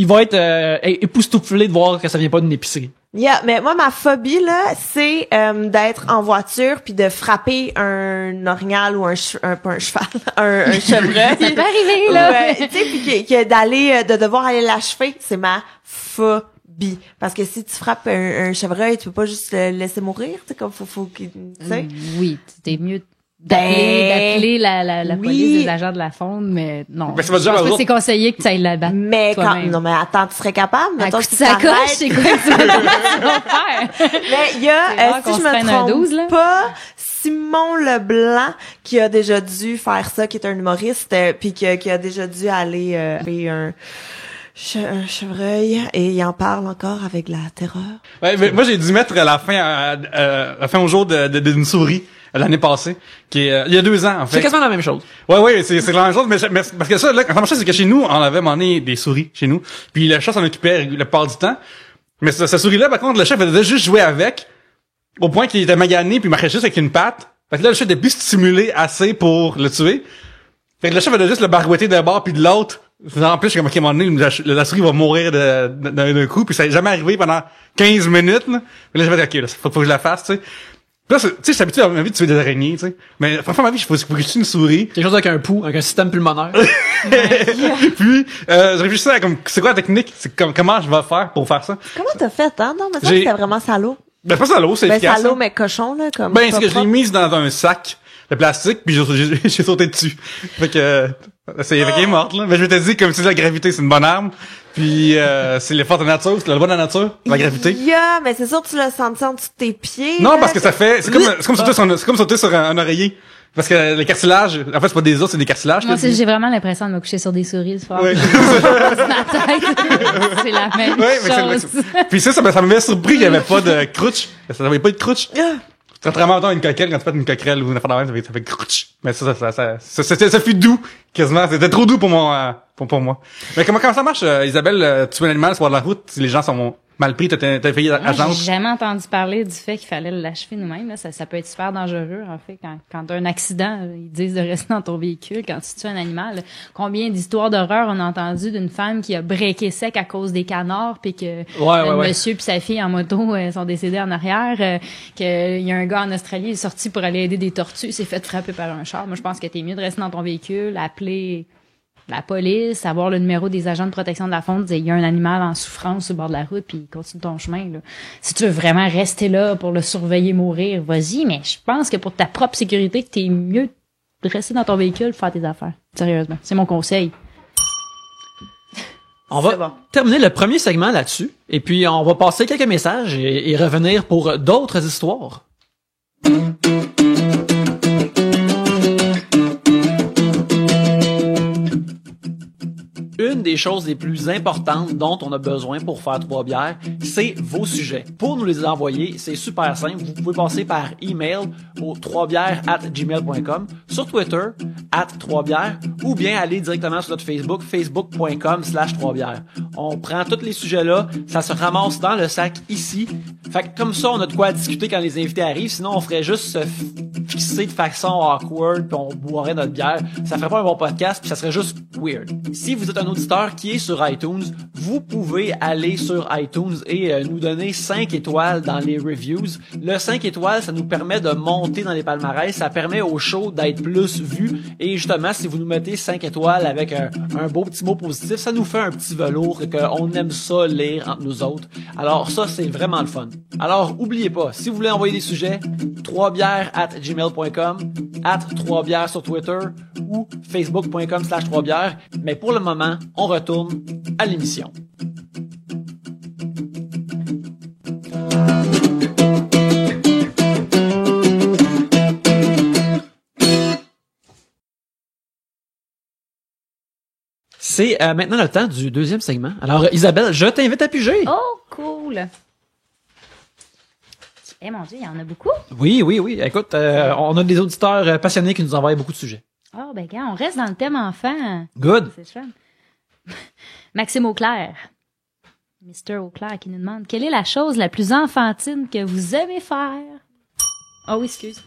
vont être époustouflés de voir que ça vient pas d'une épicerie. Yeah, mais moi ma phobie là, c'est d'être en voiture puis de frapper un orignal ou pas un cheval, un chevreuil. Ça peut arriver, là. Ouais, tu sais, puis de devoir aller l'achever, c'est ma phobie. Parce que si tu frappes un chevreuil, tu peux pas juste le laisser mourir, tu sais, comme faut qu'il, tu sais. Oui, c'était mieux d'appeler la oui. police, des agents de la faune, mais non. Mais ça va Je dire pense à pas que l'autre- c'est conseillé que tu ailles là-bas. Mais toi-même. mais attends, tu serais capable, Un mettons, coup si de tu sacoche, t'arrêtes. c'est quoi que tu vas faire? Mais il y a, C'est rare si qu'on je se me prenne un trompe 12, là. pas, Simon Leblanc, qui a déjà dû faire ça, qui est un humoriste, puis qui a déjà dû aller faire un chevreuil, et il en parle encore avec la terreur. Ouais, mais moi, j'ai dû mettre la fin au jour d'une souris l'année passée, qui est, il y a 2 ans, en fait. C'est quasiment la même chose. Ouais, c'est la même chose, mais parce que ça, là, quand ça marchait, c'est que chez nous, on avait mené des souris, chez nous, puis le chat s'en occupait la plupart du temps. Mais cette souris-là, par contre, le chat faisait juste jouer avec, au point qu'il était magané, puis il marchait juste avec une patte. Fait que là, le chat était plus stimulé assez pour le tuer. Fait que le chat faisait juste le barouetter d'un bord puis de l'autre. En plus, comme à un moment donné, la souris va mourir d'un coup, puis ça n'est jamais arrivé pendant 15 minutes, là. Puis là, j'ai fait, OK, là, faut que je la fasse, tu sais. Puis là, tu sais, je suis habitué dans ma vie de tuer des araignées, tu sais. Mais franchement, ma vie, faut que je tue une souris. Quelque chose avec un pouls, avec un système pulmonaire. Puis, je réfléchissais à comme, c'est quoi la technique? C'est comment je vais faire pour faire ça? Comment t'as fait, hein? Non, mais ça, J'ai- c'était vraiment salaud. Ben, c'est pas ça l'eau, c'est Ben, efficace. salaud, hein. mais cochon, là, comme. Ben, c'est pas que je l'ai propre. mise dans un sac de plastique, puis j'ai sauté dessus. Fait que, c'est qu'elle est morte, là. Mais je m'étais dit, comme si la gravité, c'est une bonne arme. Puis, c'est l'effort de la nature, c'est le loi de la nature, la gravité. Yeah, mais c'est sûr que tu l'as senti en dessous de tes pieds. Non, là. parce que ça fait, c'est comme sauter sur un oreiller. Parce que les cartilages, en fait, c'est pas des os, c'est des cartilages. Moi, que je dis. j'ai vraiment l'impression de me coucher sur des souris ce soir. Ouais. Ma tête, c'est la même Ouais, mais chose. puis ça m'avait surpris qu'il y avait pas de crouch. Ça n'avait pas de crouch. Contrairement à une coquerelle, quand tu fais une coquerelle ou une affaire de même, ça fait crouch. Mais ça fut doux, quasiment. C'était trop doux pour moi. Mais comment ça marche, Isabelle, tuer un animal sur la route, si les gens sont mal pris, t'as fait Moi, agence? j'ai jamais entendu parler du fait qu'il fallait l'achever nous-mêmes. Là. Ça peut être super dangereux, en fait. Quand t'as un accident, ils disent de rester dans ton véhicule quand tu tues un animal. Combien d'histoires d'horreur on a entendu d'une femme qui a breaké sec à cause des canards, puis que le monsieur puis sa fille en moto sont décédés en arrière, qu'il y a un gars en Australie qui est sorti pour aller aider des tortues, il s'est fait frapper par un char. Moi, je pense que t'es mieux de rester dans ton véhicule, appeler la police, avoir le numéro des agents de protection de la faune, dire il y a un animal en souffrance sur le bord de la route, puis continue ton chemin. Là. Si tu veux vraiment rester là pour le surveiller mourir, vas-y, mais je pense que pour ta propre sécurité, t'es mieux de rester dans ton véhicule, faire tes affaires. Sérieusement, c'est mon conseil. On va terminer le premier segment là-dessus, et puis on va passer quelques messages et revenir pour d'autres histoires. Une des choses les plus importantes dont on a besoin pour faire 3 bières, c'est vos sujets. Pour nous les envoyer, c'est super simple. Vous pouvez passer par email au 3bières@gmail.com, sur Twitter @3bières, ou bien aller directement sur notre Facebook, facebook.com/3bières. On prend tous les sujets là, ça se ramasse dans le sac ici. Fait que comme ça, on a de quoi discuter quand les invités arrivent. Sinon, on ferait juste se fixer de façon awkward, puis on boirait notre bière. Ça ferait pas un bon podcast, puis ça serait juste weird. Si vous êtes un auditeur qui est sur iTunes, vous pouvez aller sur iTunes et nous donner 5 étoiles dans les reviews. Le 5 étoiles, ça nous permet de monter dans les palmarès, ça permet au show d'être plus vu, et justement, si vous nous mettez 5 étoiles avec un beau petit mot positif, ça nous fait un petit velours qu'on aime ça lire entre nous autres. Alors ça, c'est vraiment le fun. Alors, oubliez pas, si vous voulez envoyer des sujets, 3bières@gmail.com, @3bières sur Twitter ou facebook.com/3bières. Mais pour le moment, on retourne à l'émission. C'est maintenant le temps du deuxième segment. Alors, Isabelle, je t'invite à piger. Oh, cool! Eh mon Dieu, il y en a beaucoup. Oui. Écoute, on a des auditeurs passionnés qui nous envoient beaucoup de sujets. Oh, ben, gars, on reste dans le thème enfant. Good. C'est fun. Maxime Auclair. Mr. Auclair qui nous demande quelle est la chose la plus enfantine que vous aimez faire? Oh oui, excuse.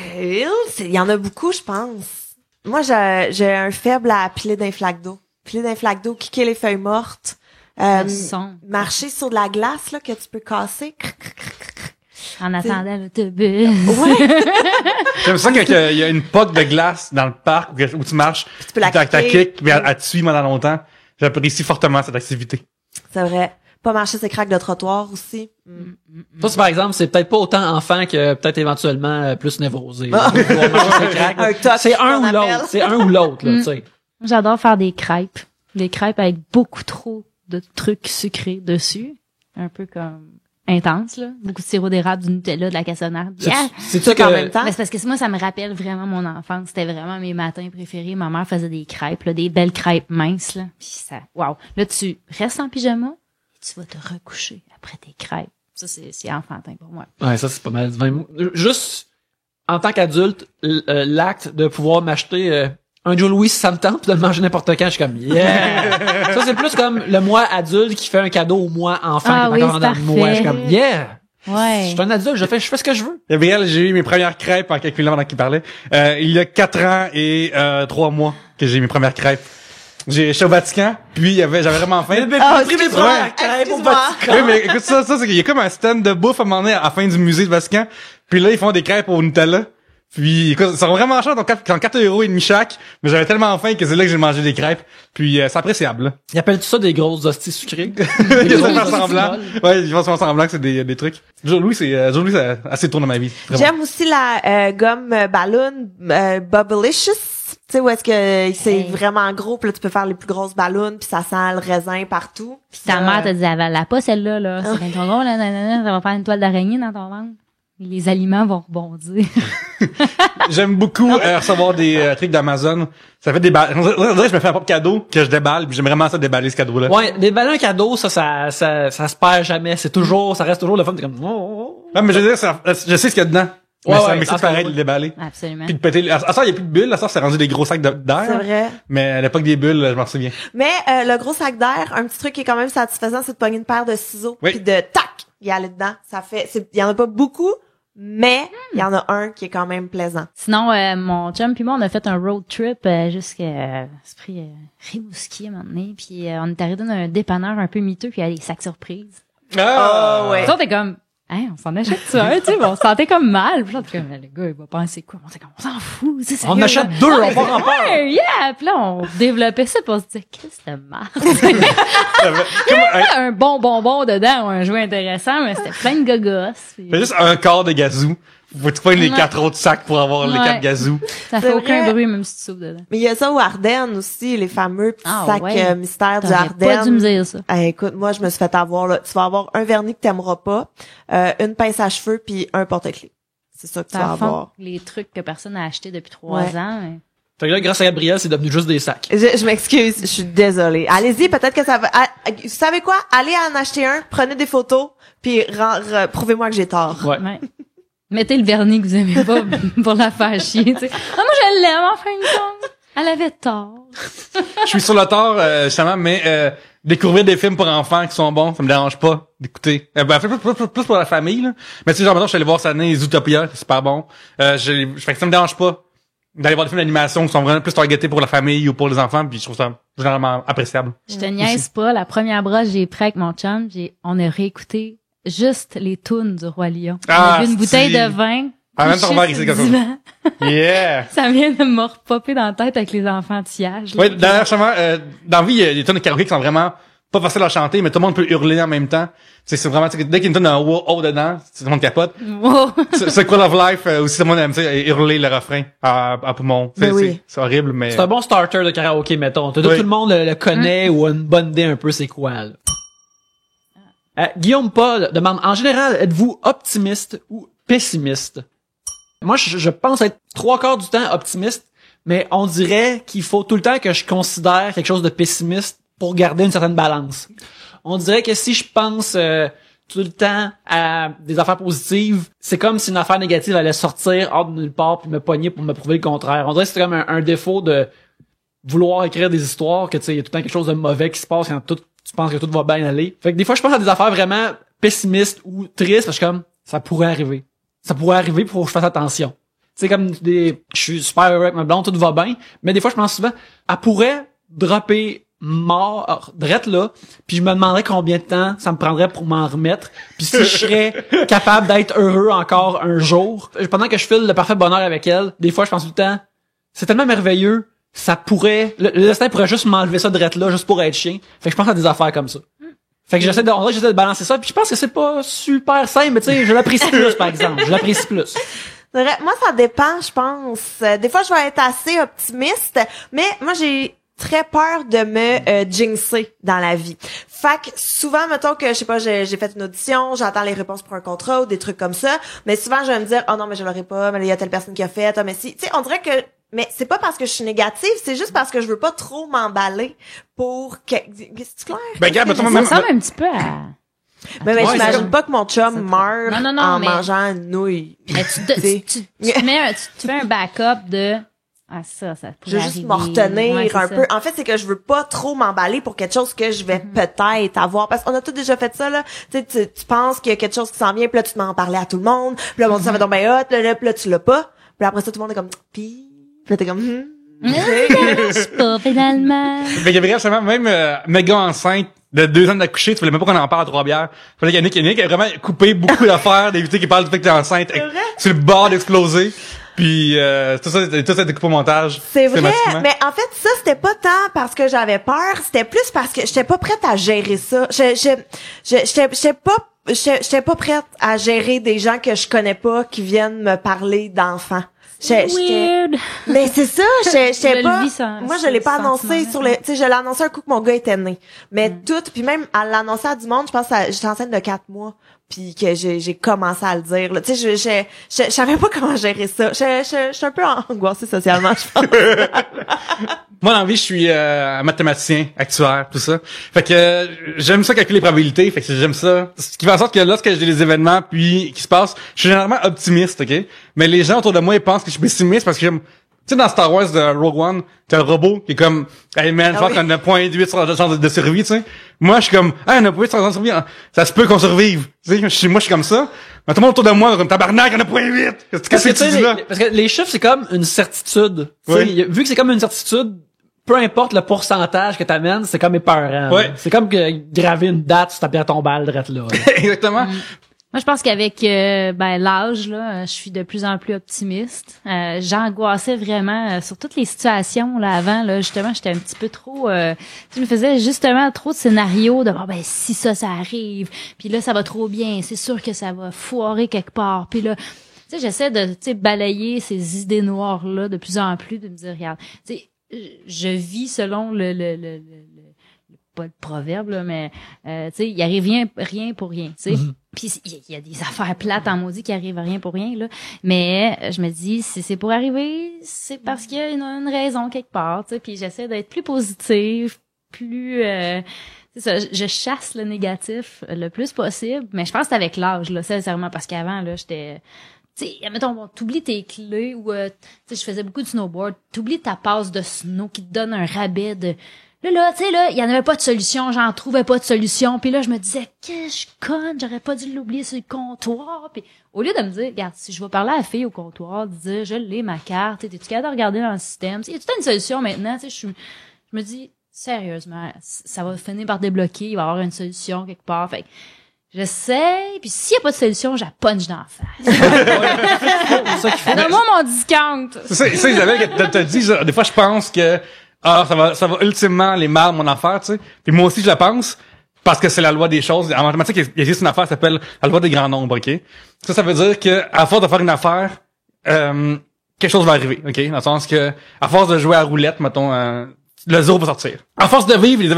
Il y en a beaucoup, je pense. Moi, j'ai un faible à piler d'un flaque d'eau. Piler d'un flaque d'eau, kicker les feuilles mortes. Le son. Marcher sur de la glace, là, que tu peux casser. En attendant l'autobus. Ouais. J'aime ça qu'il y a une poque de glace dans le parc où tu marches, tu peux la ta kicker. kick, puis elle te suit pendant longtemps. J'apprécie fortement cette activité. C'est vrai. Pas marcher ses craques de trottoir aussi. Toi, par exemple, c'est peut-être pas autant enfant que peut-être éventuellement plus névrosé. C'est un ou l'autre. C'est un ou l'autre, là, tu sais. J'adore faire des crêpes. Des crêpes avec beaucoup trop de trucs sucrés dessus. Un peu comme intense, là. Beaucoup de sirop d'érable, du Nutella, de la cassonade. C'est ça qu'en même temps. Mais c'est parce que moi, ça me rappelle vraiment mon enfance. C'était vraiment mes matins préférés. Ma mère faisait des crêpes, là, des belles crêpes minces, là. Puis ça, wow. Là, tu restes en pyjama, tu vas te recoucher après tes crêpes. Ça, c'est enfantin pour moi. Ouais, ça, c'est pas mal. Juste, en tant qu'adulte, l'acte de pouvoir m'acheter un Joe Louis si ça me tente, puis de le manger n'importe quand, je suis comme, yeah! Ça, c'est plus comme le moi adulte qui fait un cadeau au moi enfant qui est encore dans le moi. Je suis comme, yeah! Ouais. Je suis un adulte, je fais ce que je veux. Gabriel, j'ai eu mes premières crêpes en calculant pendant qu'il parlait. Il y a 4 ans et 3 mois que j'ai eu mes premières crêpes. J'étais au Vatican, puis j'avais vraiment faim. Excuse-moi. Oui, mais écoute ça, c'est qu'il y a comme un stand de bouffe à un moment donné à la fin du musée du Vatican. Puis là, ils font des crêpes au Nutella. Puis écoute, ça sont vraiment cher, donc 4,5 chaque. Mais j'avais tellement faim que c'est là que j'ai mangé des crêpes. Puis c'est appréciable, là. Ils appellent tout ça des grosses hosties sucrées. Ils vont faire semblant. Ouais, ils vont faire semblant que c'est des trucs. Joe Louis, c'est assez tour dans ma vie. J'aime aussi la gomme ballon Bubblicious. Tu sais où est-ce que c'est vraiment gros, puis là tu peux faire les plus grosses ballons, puis ça sent le raisin partout. Puis ta mère te dit avale pas celle-là là, c'est bien trop gros là, ça va faire une toile d'araignée dans ton ventre. Les aliments vont rebondir. J'aime beaucoup recevoir des trucs d'Amazon. Ça fait des balles. On dirait que je me fais un propre cadeau que je déballe, puis j'aime vraiment ça déballer ce cadeau-là. Ouais, déballer un cadeau, ça se perd jamais. Ça reste toujours le fun. T'es comme, oh. Non, mais je veux dire, je sais ce qu'il y a dedans. Mais ça m'excite pareil de le déballer. Absolument. Puis de péter. À ça, il y a plus de bulles. À ça, c'est rendu des gros sacs d'air. C'est vrai. Mais à l'époque des bulles, je m'en souviens. Mais le gros sac d'air, un petit truc qui est quand même satisfaisant, c'est de pogner une paire de ciseaux, oui. Puis de tac, y aller dedans. Ça fait, il y en a pas beaucoup, mais il y en a un qui est quand même plaisant. Sinon, mon chum puis moi, on a fait un road trip jusqu'à Rimouski à un moment donné, puis on est arrivé dans un dépanneur un peu miteux, puis il y a des sacs surprises. Ah! Oh, ouais. Ça, t'es comme, hein, on s'en achète ça, tu sais, on se sentait comme mal. Puis là, t'es comme, le gars, il va penser quoi? On s'en fout, tu sais. On achète 2, on va en faire. Ouais, yeah! Puis là, on développait ça pour se dire, qu'est-ce que c'est marre? Un bon bonbon dedans, ou un jouet intéressant, mais c'était plein de gogosses. Fait juste un quart de gazou. Faut que tu pognes les 4 autres sacs pour avoir les 4 gazous. Ça fait aucun bruit, même si tu souffles dedans. Mais il y a ça aux Ardennes aussi, les fameux petits sacs mystères du Ardennes. Pas dû me dire ça. Écoute, moi, je me suis fait avoir, là. Tu vas avoir un vernis que t'aimeras pas, une pince à cheveux puis un porte-clés. C'est ça que tu vas avoir. Les trucs que personne n'a acheté depuis 3 ans. Mais... Fait que là, grâce à Gabriel, c'est devenu juste des sacs. Je m'excuse, je suis désolée. Allez-y, peut-être que ça va... vous savez quoi? Allez en acheter un, prenez des photos, puis prouvez-moi que j'ai tort. Ouais. Mettez le vernis que vous aimez pas pour la faire chier, tu sais. Ah, moi, je l'aime, en fin de compte. Elle avait tort. Je suis sur le tort, justement, mais découvrir des films pour enfants qui sont bons, ça me dérange pas d'écouter. Plus pour la famille, là. Mais tu sais, genre, maintenant, je suis allé voir cette année Zootopia, c'est super bon. Fait que ça me dérange pas d'aller voir des films d'animation qui sont vraiment plus targetés pour la famille ou pour les enfants, puis je trouve ça généralement appréciable. Je te niaise pas, la première brosse que j'ai pris avec mon chum, on a réécouté juste les tunes du Roi Lion. On a vu une bouteille de vin. Ah, même ton verre ici, comme ça. Yeah! Ça vient de me repopper dans la tête avec les enfants tillage. Oui, d'ailleurs, justement, dans la vie, il y a des tunes de karaoké qui sont vraiment pas faciles à chanter, mais tout le monde peut hurler en même temps. C'est vraiment, dès qu'il y a une tonne d'un wow dedans, tout le monde capote. Wow. C'est Queen of Life, aussi tout le monde aime ça, hurler le refrain à poumon. C'est horrible, mais... C'est un bon starter de karaoké, mettons. Tout le monde le connaît ou a une bonne idée un peu c'est quoi, là. Guillaume Paul demande, en général, êtes-vous optimiste ou pessimiste? Moi, je pense être 3/4 du temps optimiste, mais on dirait qu'il faut tout le temps que je considère quelque chose de pessimiste pour garder une certaine balance. On dirait que si je pense tout le temps à des affaires positives, c'est comme si une affaire négative allait sortir hors de nulle part puis me pogner pour me prouver le contraire. On dirait que c'est comme un défaut de vouloir écrire des histoires que tu sais, il y a tout le temps quelque chose de mauvais qui se passe quand tu penses que tout va bien aller. Fait que des fois, je pense à des affaires vraiment pessimistes ou tristes, parce que je suis comme, ça pourrait arriver. Ça pourrait arriver, faut que je fasse attention. Tu sais, comme je suis super heureux avec ma blonde, tout va bien, mais des fois, je pense souvent, elle pourrait dropper mort, drette là, puis je me demanderais combien de temps ça me prendrait pour m'en remettre, puis si je serais capable d'être heureux encore un jour. Pendant que je file le parfait bonheur avec elle, des fois, je pense tout le temps, c'est tellement merveilleux, ça pourrait, le destin pourrait juste m'enlever ça drette là, juste pour être chien. Fait que je pense à des affaires comme ça. Fait que j'essaie de balancer ça, puis je pense que c'est pas super simple, mais tu sais, je l'apprécie plus, par exemple. Je l'apprécie plus. Moi, ça dépend, je pense. Des fois, je vais être assez optimiste, mais moi, j'ai très peur de me jinxer dans la vie. Fait que souvent, mettons que, je sais pas, j'ai fait une audition, j'attends les réponses pour un contrat ou des trucs comme ça, mais souvent, je vais me dire, oh non, mais je l'aurai pas, mais il y a telle personne qui a fait, oh, mais si, tu sais, on dirait que, mais c'est pas parce que je suis négative, c'est juste parce que je veux pas trop m'emballer pour que, c'est clair? Ben, regarde, Ça mettons, ressemble un petit peu à... Mais Ouais, j'imagine c'est comme- pas que mon chum meurt Non, en mais- mangeant une nouille. Mais tu fais un backup de... Ah, ça pourrait Je veux juste arriver. m'en retenir Ouais, c'est un ça. peu. En fait, c'est que je veux pas trop m'emballer pour quelque chose que je vais peut-être avoir. Parce qu'on a tous déjà fait ça, là. Tu penses qu'il y a quelque chose qui s'en vient, puis là, tu m'en parlais à tout le monde. Puis là, bon, ça va donc bien hot. Puis là, tu l'as pas. Puis après ça, tout le monde est comme, puis là, t'es comme, Je sais pas, finalement. Mais Gabriel, seulement, même méga enceinte de 2 ans d'accoucher, tu voulais même pas qu'on en parle à 3 bières. Fallait qu'Yannick ait vraiment coupé beaucoup d'affaires d'éviter qu'il parle du fait que t'es enceinte. C'est vrai? Sur le bord d'exploser. Puis tout ça était coupé au montage. C'est vrai, thématiquement. mais en fait, ça, c'était pas tant parce que j'avais peur, c'était plus parce que j'étais pas prête à gérer ça. J'étais pas prête à gérer des gens que je connais pas qui viennent me parler d'enfants. Weird. Mais c'est ça, j'étais Je le pas, vis sans- moi, je l'ai pas ce annoncé sentiment-là. sur le, tu sais, je l'ai annoncé un coup que mon gars était né. Mais tout, puis même, à l'annoncer à du monde, je pense que j'étais enceinte de 4 mois, puis que j'ai commencé à le dire, là. Tu sais, je savais pas comment gérer ça. Je suis un peu angoissée socialement, je pense. Moi, dans la vie, je suis mathématicien, actuaire, tout ça. Fait que j'aime ça calculer les probabilités, fait que j'aime ça. Ce qui fait en sorte que lorsque j'ai des événements puis qui se passent, je suis généralement optimiste, OK? Mais les gens autour de moi, ils pensent que je suis pessimiste parce que j'aime... Tu sais, dans Star Wars de Rogue One, t'as le robot qui est comme, hey man, je pense qu'on a 0.8 sur la chance de survie, tu sais. Moi, je suis comme, hey, on a 0.8 sur la chance de survie. Ça se peut qu'on survive. Tu sais, moi, je suis comme ça. Mais tout le monde autour de moi, comme tabarnak, on a 0.8. Qu'est-ce que Parce tu dis là? parce que les chiffres, c'est comme une certitude. Tu sais, Oui. vu que c'est comme une certitude, peu importe le pourcentage que t'amènes, c'est comme épeurant. Ouais. là. C'est comme que graver une date sur ta pierre tombale, drette là. Exactement. Moi, je pense qu'avec l'âge, là, je suis de plus en plus optimiste. J'angoissais vraiment sur toutes les situations là avant. Là, justement, j'étais un petit peu trop. Je me faisais justement trop de scénarios de ben si ça arrive, puis là ça va trop bien, c'est sûr que ça va foirer quelque part. Puis là, tu sais, j'essaie de balayer ces idées noires là de plus en plus, de me dire regarde, tu sais, je vis selon le pas le proverbe là, mais tu sais, il arrive rien pour rien, tu sais. Puis il y a des affaires plates en maudit qui arrivent à rien pour rien là, mais je me dis si c'est pour arriver, c'est parce qu'il y a une raison quelque part, tu sais. Puis j'essaie d'être plus positive, plus c'est ça, je chasse le négatif le plus possible, mais je pense que c'est avec l'âge là, sincèrement, parce qu'avant là, j'étais tu sais, mettons, bon, t'oublies tes clés ou, tu sais, je faisais beaucoup de snowboard, t'oublies ta passe de snow qui te donne un rabais de... Là, tu sais, là, il y en avait pas de solution, j'en trouvais pas de solution, puis là, je me disais, que je suis conne, j'aurais pas dû l'oublier sur le comptoir, puis au lieu de me dire, regarde, si je vais parler à la fille au comptoir, de dire, je l'ai, ma carte, t'es-tu capable de regarder dans le système, y a toute une solution maintenant, tu sais, je me dis, sérieusement, ça va finir par débloquer, il va y avoir une solution quelque part, fait que j'essaie, puis s'il y a pas de solution, je la punch dans la face. C'est ça qu'il faut. Donne-moi mon discount. C'est ça, Isabelle, que t'as dit, genre, des fois, je pense que, ça va ultimement les mal, mon affaire, tu sais. Puis moi aussi, je la pense, parce que c'est la loi des choses. En mathématiques, il existe une affaire qui s'appelle la loi des grands nombres, OK? Ça veut dire que, à force de faire une affaire, quelque chose va arriver, OK? Dans le sens que, à force de jouer à roulette, mettons, le zéro va sortir. À force de vivre, les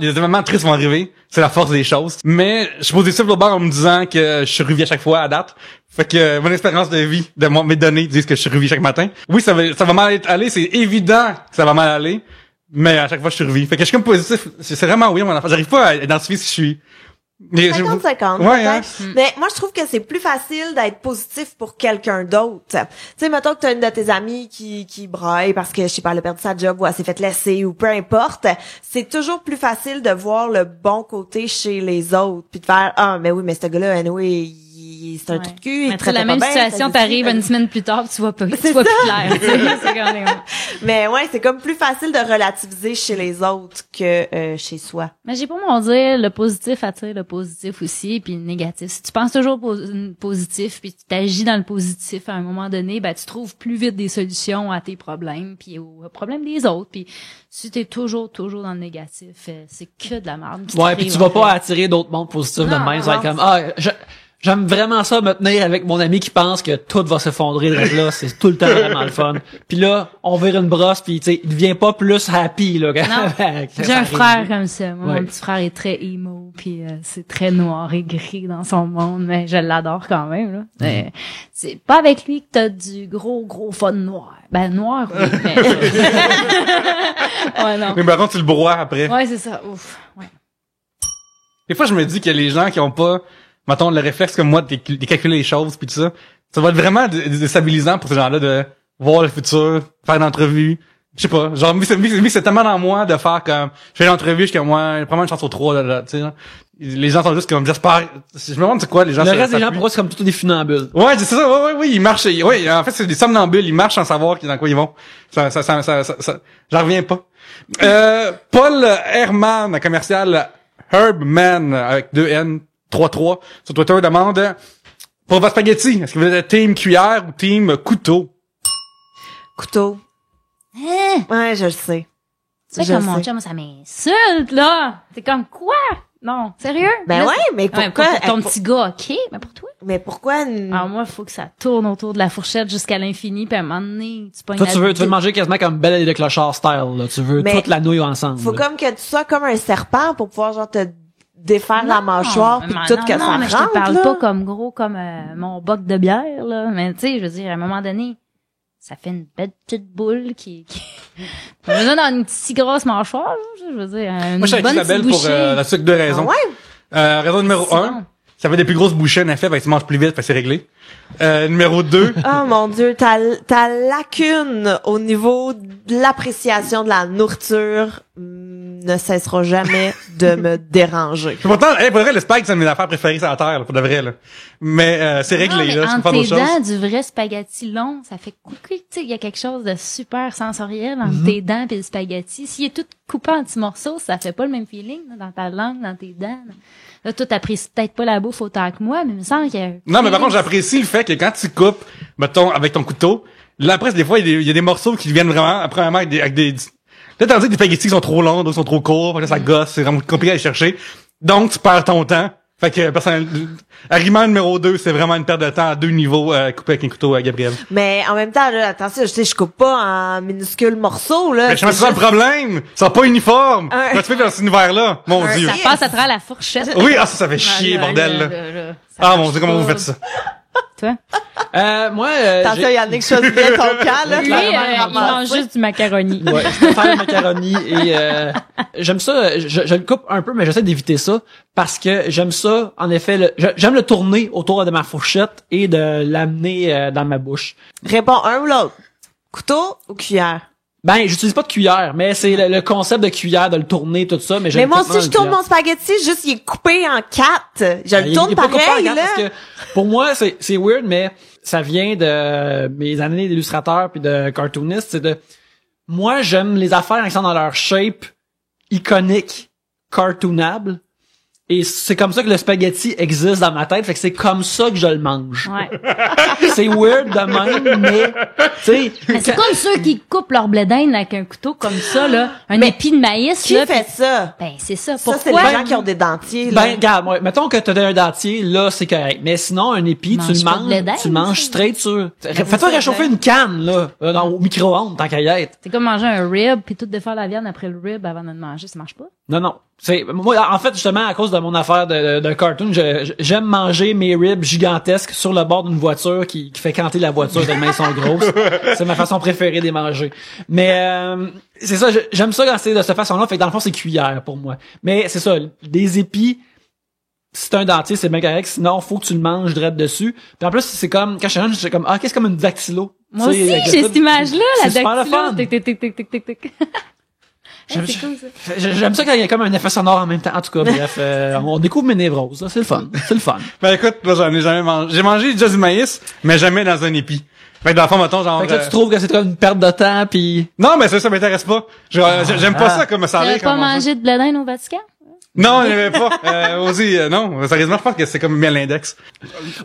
événements tristes vont arriver. C'est la force des choses. Mais je suis positif au bord en me disant que je suis revu à chaque fois à date. Fait que mon expérience de vie, de mes données disent que je suis revu chaque matin. Oui, ça va mal aller. C'est évident que ça va mal aller. Mais à chaque fois, je suis revu. Fait que je suis comme positif. C'est vraiment weird, mon enfant. J'arrive pas à identifier si je suis 50-50. Ouais, hein. Mais moi, je trouve que c'est plus facile d'être positif pour quelqu'un d'autre. Tu sais, mettons que t'as une de tes amies qui braille parce que, je sais pas, elle a perdu sa job ou elle s'est fait laisser ou peu importe. C'est toujours plus facile de voir le bon côté chez les autres puis de faire, ah, mais oui, mais ce gars-là, anyway, c'est un trou de cul. Mais la même situation t'arrive une semaine plus tard, tu vois pas, tu vois plus clair. C'est quand même... Mais ouais, c'est comme plus facile de relativiser chez les autres que chez soi. Mais j'ai pas mon dire, le positif attire le positif aussi, puis le négatif. Si tu penses toujours positif, puis tu t'agis dans le positif à un moment donné, ben tu trouves plus vite des solutions à tes problèmes, puis aux problèmes des autres. Puis si t'es toujours dans le négatif, c'est que de la merde. Ouais, puis tu vas pas attirer d'autres mondes positifs de même. C'est comme, j'aime vraiment ça me tenir avec mon ami qui pense que tout va s'effondrer là, c'est tout le temps vraiment le fun. Puis là, on vire une brosse puis tu sais, il devient pas plus happy là. Non. J'ai un frère comme ça. Moi, mon petit frère est très emo puis c'est très noir et gris dans son monde, mais je l'adore quand même là. Mais c'est pas avec lui que t'as du gros fun noir. Ben noir oui, mais ouais non. Mais par contre, tu le broies après. Ouais, c'est ça. Ouf. Ouais. Des fois, je me dis que les gens qui ont pas, mettons, le réflexe comme moi de calculer les choses puis tout ça, ça va être vraiment déstabilisant pour ces gens-là de voir le futur, faire une entrevue. Je sais pas, genre, c'est tellement dans moi de faire comme, je fais l'entrevue, je suis comme, moi, probablement une chance sur 3, là, tu sais, là. Les gens sont juste comme, j'espère, je me demande c'est quoi, les gens. Le reste des gens, pour eux, c'est comme tout des funambules. Ouais, c'est ça, ouais, ils marchent, ouais, en fait, c'est des somnambules, ils marchent sans savoir dans quoi ils vont. Ça, j'en reviens pas. Paul Herman, commercial Herbman, avec 2 N, 3 sur Twitter, demande, pour votre spaghetti, est-ce que vous êtes team cuillère ou team couteau? Couteau. Ouais, je le sais. Tu sais comme mon chum, ça m'insulte, là. C'est comme quoi? Non, sérieux? Ben là, ouais, mais pourquoi? Pour ton petit gars, ok, mais pour toi? Mais pourquoi? Alors moi, il faut que ça tourne autour de la fourchette jusqu'à l'infini, puis à un moment donné, tu pognes Toi, tu veux manger quasiment comme Belle et le Clochard style, là. Tu veux toute la nouille ensemble. Faut là. comme que tu sois comme un serpent pour pouvoir, genre, te défaire la mâchoire puis tout que ça rentre. Mais je te parle pas comme gros comme mon boc de bière, là. Mais tu sais, je veux dire, à un moment donné, ça fait une belle petite boule qui... Pas besoin d'avoir une si grosse mâchoire, là, je veux dire, une moi, je suis avec Isabelle pour la suite de raisons. Ah ouais? Raison numéro 1, ça fait des plus grosses bouchées, en effet, tu manges plus vite, c'est réglé. Numéro 2. Oh mon Dieu, ta lacune au niveau de l'appréciation de la nourriture ne cessera jamais de me déranger. Pourtant, pour vrai, le spag, c'est une de mes affaires préférées sur la terre, là, pour de vrai, là. Mais c'est réglé, là, tu peux faire d'autres choses. Entre tes dents, du vrai spaghetti long, ça fait coucou, tu sais, il y a quelque chose de super sensoriel entre tes dents et le spaghetti. S'il est tout coupé en petits morceaux, ça fait pas le même feeling, là, dans ta langue, dans tes dents. Là, toi, t'apprécies peut-être pas la bouffe autant que moi, mais il me semble qu'il y a... Non, mais par contre, j'apprécie le fait que quand tu coupes, mettons, avec ton couteau, là, après, des fois, il y a des morceaux qui viennent vraiment, premièrement, avec des là, tandis que des spaghettis qui sont trop longs, d'autres sont trop courts, là, ça gosse, c'est vraiment compliqué à aller chercher. Donc, tu perds ton temps. Fait que, argument numéro 2, c'est vraiment une perte de temps à 2 niveaux, coupé avec un couteau à Gabriel. Mais en même temps, là, attention, je coupe pas en minuscules morceaux, là. Mais je pense que c'est ça le problème! Ils sont pas uniformes! Quand tu fais dans cet univers-là, mon Dieu. Ça passe à travers la fourchette. Oui, ça fait chier, bordel, là. Ah, mon Dieu, comment vous faites ça? Toi? Moi, attention, Yannick, choisis bien ton camp, là. Lui, il mange juste du macaroni. Ouais, je préfère le macaroni et j'aime ça, je le coupe un peu, mais j'essaie d'éviter ça parce que j'aime ça, en effet, j'aime le tourner autour de ma fourchette et de l'amener dans ma bouche. Réponds un ou l'autre. Couteau ou cuillère? Ben, j'utilise pas de cuillère, mais c'est le concept de cuillère, de le tourner, tout ça, mais j'aime moi aussi, je tourne mon spaghetti, juste, il est coupé en 4. Je le tourne pareil, là. Parce que, pour moi, c'est weird, mais ça vient de mes années d'illustrateur puis de cartooniste, c'est de, moi, j'aime les affaires qui sont dans leur shape iconique, cartoonable. Et c'est comme ça que le spaghetti existe dans ma tête, fait que c'est comme ça que je le mange. Ouais. C'est weird de même, mais tu sais. C'est comme ceux qui coupent leur blé d'Inde avec un couteau comme ça, là, un épi de maïs. Qui là, fait ça? Ben c'est ça. Ça, Pourquoi? c'est les gens qui ont des dentiers. Là. Ben regarde, ouais, mettons que t'as un dentier, là c'est correct. Mais sinon un épi, tu le manges straight sur. Fais-toi réchauffer une canne là, au micro-ondes tant qu'à y être. C'est comme manger un rib puis tout défaire la viande après le rib avant de le manger, ça marche pas. Non. C'est moi en fait justement à cause de mon affaire de cartoon, j'aime manger mes ribs gigantesques sur le bord d'une voiture qui fait canter la voiture tellement ils sont grosses. C'est ma façon préférée de les manger. Mais c'est ça, j'aime ça quand c'est de cette façon-là, fait que dans le fond c'est cuillère pour moi. Mais c'est ça, des épis si t'as un dentier, c'est bien correct. Sinon, faut que tu le manges direct dessus. Puis en plus, c'est comme, quand je suis jeune, j'étais comme, qu'est-ce comme une dactylo? Moi aussi, j'ai cette image-là, la c'est super le dactylo. fun. Tic, tic, tic, tic, tic, tic, tic. J'aime C'est cool, ça. j'aime ça quand il y a comme un effet sonore en même temps. En tout cas, bref, on découvre mes névroses, là. C'est le fun. C'est le fun. Ben écoute, là, j'en ai jamais mangé. J'ai mangé déjà du maïs, mais jamais dans un épi. Fait que dans le fond, mettons, genre... Fait que là, tu trouves que c'est comme une perte de temps, puis Non, mais ça m'intéresse pas. J'aime pas ça comme ça. T'avais pas mangé de blé d'Inde au Vatican? Non, il n'y avait pas. Aussi, non. Sérieusement, je pense que c'est comme bien l'index.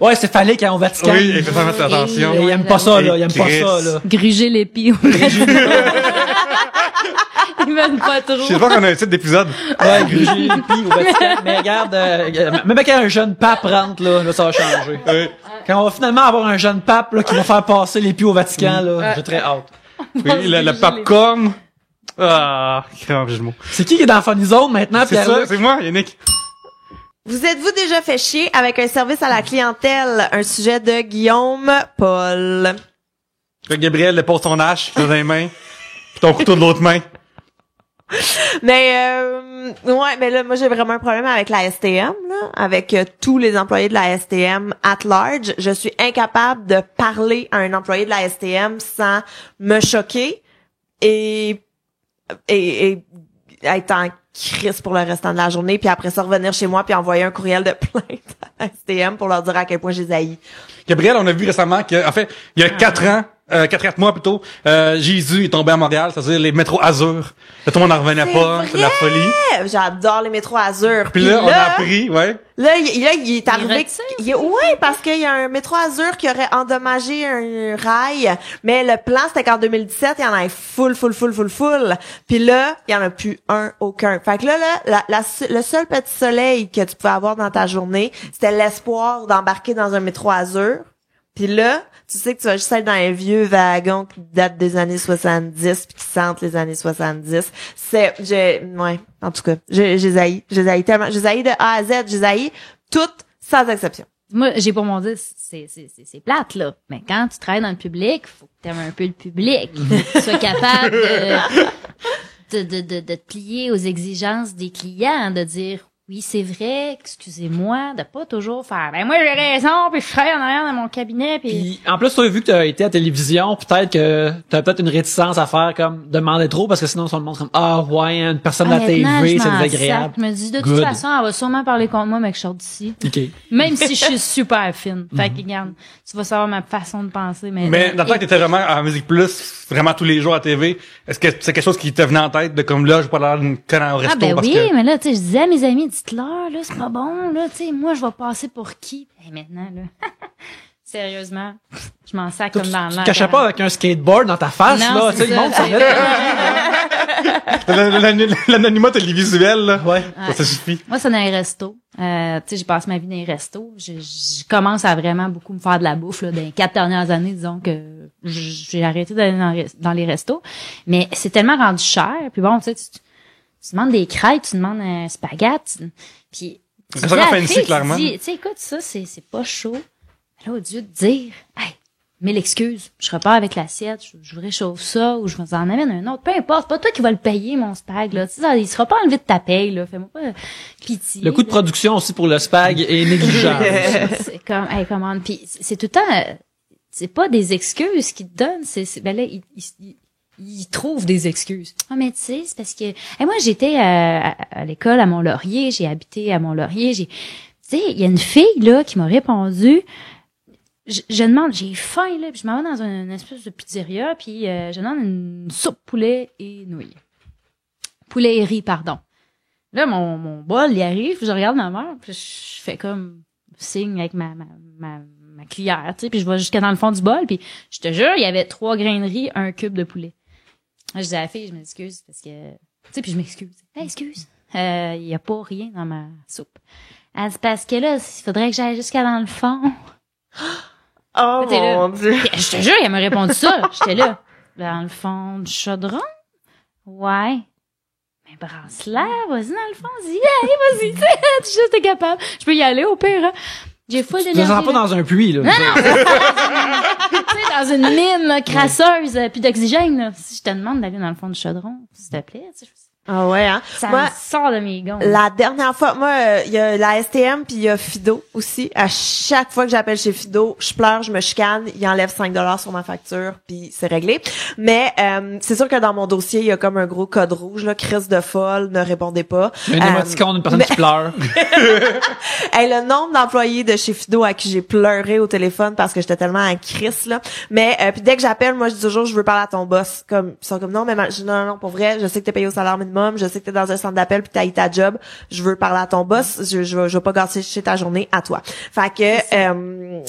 ouais, c'est phallique, hein, au Vatican. Oui, il faut faire attention. Il aime pas ça, là. Il aime pas ça, là. Gruger l'épi au Vatican. Ils veulent pas trop. Je sais pas qu'on a un titre d'épisode. Ouais, gruger les pieds au Vatican. Mais regarde, même quand un jeune pape rentre, là, ça va changer. Oui. Quand on va finalement avoir un jeune pape, là, qui va faire passer les pieds au Vatican, là, j'ai très hâte. Oui, le popcorn. Ah, grand jeu de mots. C'est qui est dans Funny Zone maintenant, C'est ça, Pierre-Luc? c'est moi, Yannick. Vous êtes-vous déjà fait chier avec un service à la clientèle? Un sujet de Guillaume Paul. Fait que Gabriel dépose ton hache dans les mains, puis ton couteau de l'autre main. Mais ouais, mais là, moi j'ai vraiment un problème avec la STM, là, avec tous les employés de la STM at large. Je suis incapable de parler à un employé de la STM sans me choquer et être en crise pour le restant de la journée, puis après ça revenir chez moi puis envoyer un courriel de plainte à la STM pour leur dire à quel point je les haïs. Gabriel, on a vu récemment que, en fait, il y a 4 mois plutôt, Jésus est tombé à Montréal, c'est-à-dire les métros Azur. Tout le monde n'en revenait pas, c'est de la folie. J'adore les métros Azur. Puis là, on a appris, ouais. Là, il est arrivé. retire, Oui, parce qu'il y a un métro Azur qui aurait endommagé un rail, mais le plan c'était qu'en 2017, il y en avait full. Puis là, il y en a plus aucun. Fait que là, le seul petit soleil que tu pouvais avoir dans ta journée, c'était l'espoir d'embarquer dans un métro Azur. Puis là, tu sais que tu vas juste être dans un vieux wagon qui date des années 70 puis qui sentent les années 70. En tout cas, je les haïs tellement. Je les haïs de A à Z. Je les haïs toutes sans exception. Moi, j'ai pour mon dire, c'est plate, là. Mais quand tu travailles dans le public, faut que t'aimes un peu le public. Que tu sois capable de te plier aux exigences des clients, de dire, oui, c'est vrai, excusez-moi, de pas toujours faire, moi, j'ai raison, puis je travaille en arrière dans mon cabinet, Puis en plus, tu as vu que tu as été à la télévision, peut-être que tu as peut-être une réticence à faire comme demander trop, parce que sinon, on le montre comme, ouais, une personne de la TV, c'est désagréable. Je me dis, de toute façon, elle va sûrement parler contre moi, mais que je sors d'ici. Okay. Même si je suis super fine. Fait que, regarde, tu vas savoir ma façon de penser. Mais dans le temps que t'étais vraiment à Musique Plus, vraiment tous les jours à la TV, est-ce que c'est quelque chose qui te venait en tête de comme là, je vais pas l'air d'une conne au resto parce oui, que... mais là, tu sais, je disais à mes amis, dites-leur, là, c'est pas bon, là, tu sais, moi, je vais passer pour qui? Et maintenant, là, sérieusement, je m'en sac comme dans l'air. Tu te cachais pas avec un skateboard dans ta face, Non, là, tu sais, le monde, ça L'anonymat télévisuel, là. Ouais. Ça suffit. Moi, c'est dans les restos. Tu sais, j'ai passé ma vie dans les restos. Je commence à vraiment beaucoup me faire de la bouffe, là. Dans les 4 dernières années, disons que j'ai arrêté d'aller dans les restos. Mais c'est tellement rendu cher. Puis bon, tu sais, tu demandes des crêpes, tu demandes un spaghette. Puis, C'est ça qu'on fait ici, clairement. Tu sais, écoute, ça, c'est pas chaud. Là, au lieu de dire, hey, mille excuses, je repars avec l'assiette, je réchauffe ça, ou je vous en amène un autre. Peu importe, c'est pas toi qui vas le payer, mon spag, là. Tu sais, il sera pas enlevé de ta paye, là. Fais-moi pas pitié. Le coût de production aussi pour le spag est négligeable. C'est comme, hey, commande. Puis c'est tout le temps, c'est pas des excuses qu'ils te donnent, ben là, ils trouvent des excuses. Ah, mais tu sais, c'est parce que, moi, j'étais à l'école à Mont-Laurier, j'ai habité à Mont-Laurier, tu sais, il y a une fille, là, qui m'a répondu, je demande, j'ai faim, là, puis je m'en vais dans une espèce de pizzeria, puis je demande une soupe poulet et nouilles. Poulet et riz, pardon. Là, mon bol, il arrive, puis je regarde ma mère, puis je fais comme signe avec ma cuillère, tu sais, puis je vais jusqu'à dans le fond du bol, puis je te jure, il y avait 3 grains de riz, 1 cube de poulet. Là, je dis à la fille, je m'excuse, parce que, tu sais, puis je m'excuse. Hey, excuse. Il y a pas rien dans ma soupe. Elle dit, parce que là, il faudrait que j'aille jusqu'à dans le fond. Oh mon Dieu. Puis, je te jure, elle m'a répondu ça. J'étais là. Dans le fond du chaudron? Ouais. Mais brasse-la, vas-y dans le fond, dis, allez, vas-y, tu sais, t'es capable. Je peux y aller au pire, hein. J'ai full d'énergie. Tu ne pas dans un puits, là. Non, tu sais, dans une mine, là, crasseuse, puis d'oxygène, là. Si je te demande d'aller dans le fond du chaudron, s'il te plaît, tu sais. Ah ouais, hein? Ça Moi, me sort de mes gonds. la dernière fois, moi, il y a la STM puis il y a Fido aussi. À chaque fois que j'appelle chez Fido, je pleure, je me chicane, il enlève 5$ sur ma facture puis c'est réglé. Mais c'est sûr que dans mon dossier, il y a comme un gros code rouge là, crise de folle, ne répondez pas. Un émoticône d'une personne qui pleure. Hey, le nombre d'employés de chez Fido à qui j'ai pleuré au téléphone parce que j'étais tellement en crise là. Mais puis dès que j'appelle, moi je dis toujours je veux parler à ton boss. Comme ils sont comme non mais non pour vrai, je sais que t'es payé au salaire minimum, je sais que t'es dans un centre d'appel puis t'as eu ta job, je veux parler à ton boss, je veux pas gâcher ta journée à toi. Fait que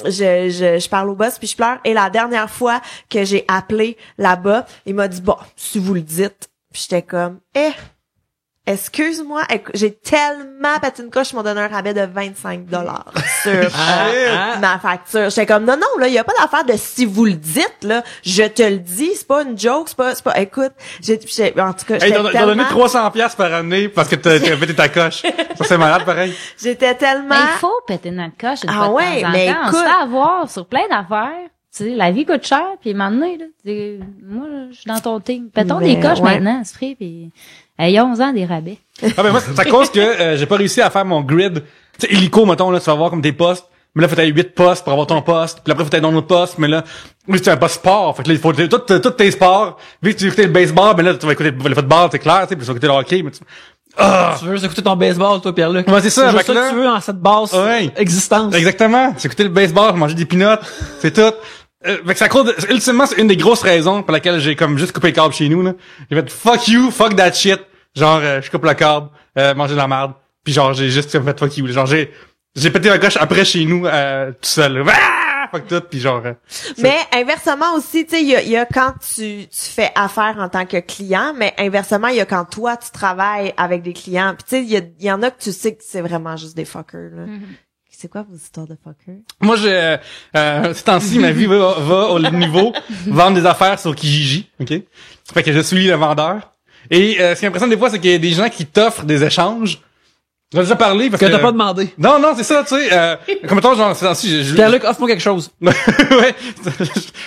je parle au boss puis je pleure et la dernière fois que j'ai appelé là-bas, il m'a dit bon, si vous le dites. Puis j'étais comme excuse-moi, j'ai tellement pété une coche, ils m'ont donné un rabais de 25$ sur ma facture. J'étais comme, non, là, il y a pas d'affaire de si vous le dites, là, je te le dis, c'est pas une joke, c'est pas, écoute, en tout cas, j'étais T'as donné 300$ par année parce que t'as pété ta coche. Ça, c'est malade, pareil. J'étais tellement... Mais il faut péter notre coche une fois de temps en mais temps. On se écoute... fait avoir sur plein d'affaires. Tu sais, la vie coûte cher, puis maintenant, là, moi, là, je suis dans ton team. Pétons des coches maintenant, c'est free, puis ayons 11 ans des rabais. Ah ben moi, c'est à cause que j'ai pas réussi à faire mon grid. Tu sais, illico, mettons, là, tu vas voir comme tes postes. Mais là, faut aller 8 postes pour avoir ton poste. Puis après, faut aller dans un autre poste. Mais là, oui, c'est un poste sport. Fait que là, il faut tous tes sports. Vu que tu écoutais le baseball, mais là, tu vas écouter le football, c'est clair, tu sais, puis tu vas écouter le hockey, mais Tu veux juste écouter ton baseball, toi, Pierre-Luc. Ouais, c'est ça. C'est juste fait ça là, que tu veux en cette basse existence. Exactement. C'est écouter le baseball, manger des peanuts. C'est tout. Fait que ça cause ultimement, c'est une des grosses raisons pour laquelle j'ai comme juste coupé le câble chez nous, là. J'ai fait fuck you, fuck that shit. Genre, je coupe le câble, manger de la merde. Puis genre, j'ai juste fait fuck you. Genre, j'ai pété la coche après chez nous, tout seul, là. Ah! Fuck tout, puis genre... mais inversement aussi, tu sais, il y a quand tu fais affaire en tant que client, mais inversement, il y a quand toi, tu travailles avec des clients. Puis tu sais, il y en a que tu sais que c'est vraiment juste des fuckers, là. C'est quoi vos histoires de fuckers? Moi, ces temps-ci, ma vie va au niveau vendre des affaires sur Kijiji, ok? Fait que je suis le vendeur. Et ce qui m'impressionne des fois, c'est qu'il y a des gens qui t'offrent des échanges. J'en ai déjà parlé parce que... t'as pas demandé. Non, c'est ça, tu sais. Comme mettons, genre, ces temps-ci, Pierre-Luc, offre-moi quelque chose. ouais.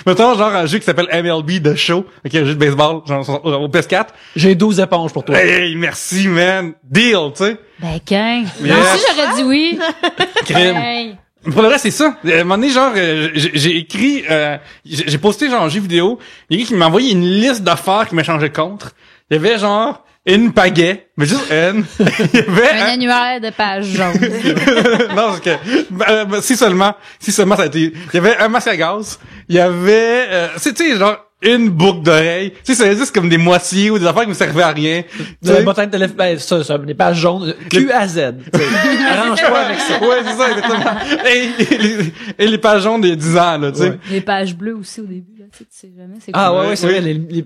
Mettons, genre, un jeu qui s'appelle MLB The Show, ok, un jeu de baseball, genre, au PS4. J'ai 12 éponges pour toi. Hey, merci, man. Deal, tu sais. Ben, qu'un. Yeah. Moi aussi, j'aurais dit oui. Crime. Hey. Pour le reste, c'est ça. À un moment donné, genre, j'ai écrit, j'ai posté genre un jeu vidéo. Il y a quelqu'un qui m'a envoyé une liste d'affaires qui m'échangeait contre. Il y avait genre une pagaie, mais juste une. Il y avait Un annuaire de pages jaunes. non, parce que si seulement ça a été. Il y avait un masque à gaz. Il y avait, tu sais, genre une boucle d'oreille. Tu sais, ça existe comme des moitiés ou des affaires qui me servaient à rien. Le bottin de téléphone, ben, ça, des pages jaunes, Q à Z. Arrange-toi avec ça. Ouais, c'est ça, exactement. Et les pages jaunes des 10 ans, là, tu sais. Ouais. Les pages bleues aussi au début, là. Tu sais jamais c'est Ah quoi. ouais, c'est Oui. vrai.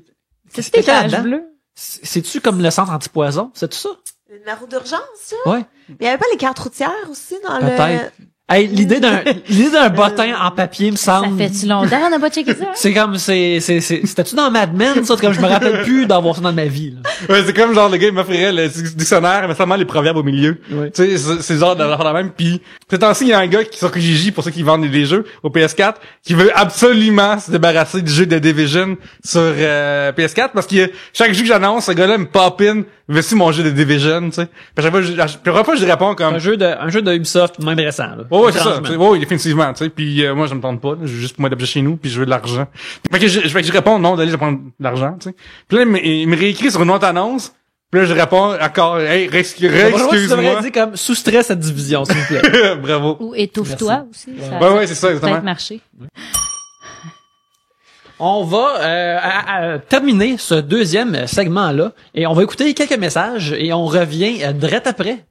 Qu'est-ce que c'est, quoi pages là-dedans? bleues? C'est-tu comme le centre antipoison? C'est tout ça? Le numéro d'urgence, là? Ouais. Mais il y avait pas les cartes routières aussi dans Peut-être. Hey, l'idée d'un bottin en papier me Ça semble. fait-tu longtemps qu'on n'a pas checké ça? C'est comme, c'était-tu dans Mad Men, ça? Comme je me rappelle plus d'avoir ça dans ma vie, là. Ouais, c'est comme genre le gars il m'offrirait le dictionnaire mais seulement les proverbes au milieu. Ouais. Tu sais, c'est genre de la même. Puis ces temps-ci, il y a un gars qui sur Kijiji pour ceux qui vendent des jeux au PS4 qui veut absolument se débarrasser du jeu de Division sur PS4 parce que chaque jeu que j'annonce, ce gars-là me pop in, veux-tu mon jeu de Division, tu sais. Puis à chaque fois je réponds comme Un jeu de Ubisoft, même récent, là. ouais, c'est ça. Étrangement. Ouais, définitivement, tu sais. Puis moi, je me tente pas. Là. J'ai juste pour moi d'objet chez nous, puis je veux de l'argent. Fait que je réponds non, d'aller je prends de l'argent, tu sais. Puis là, il me réécrit sur une autre annonce. Puis là, je réponds encore, hey, Tu devrais excuse-moi. dire comme soustrait cette division, s'il vous plaît. Bravo. Ou étouffe-toi aussi. Ouais, c'est ça, exactement. Peut-être marcher. On va terminer ce deuxième segment-là et on va écouter quelques messages et on revient direct après.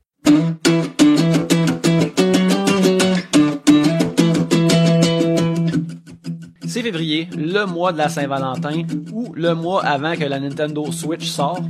C'est février, le mois de la Saint-Valentin ou le mois avant que la Nintendo Switch sort.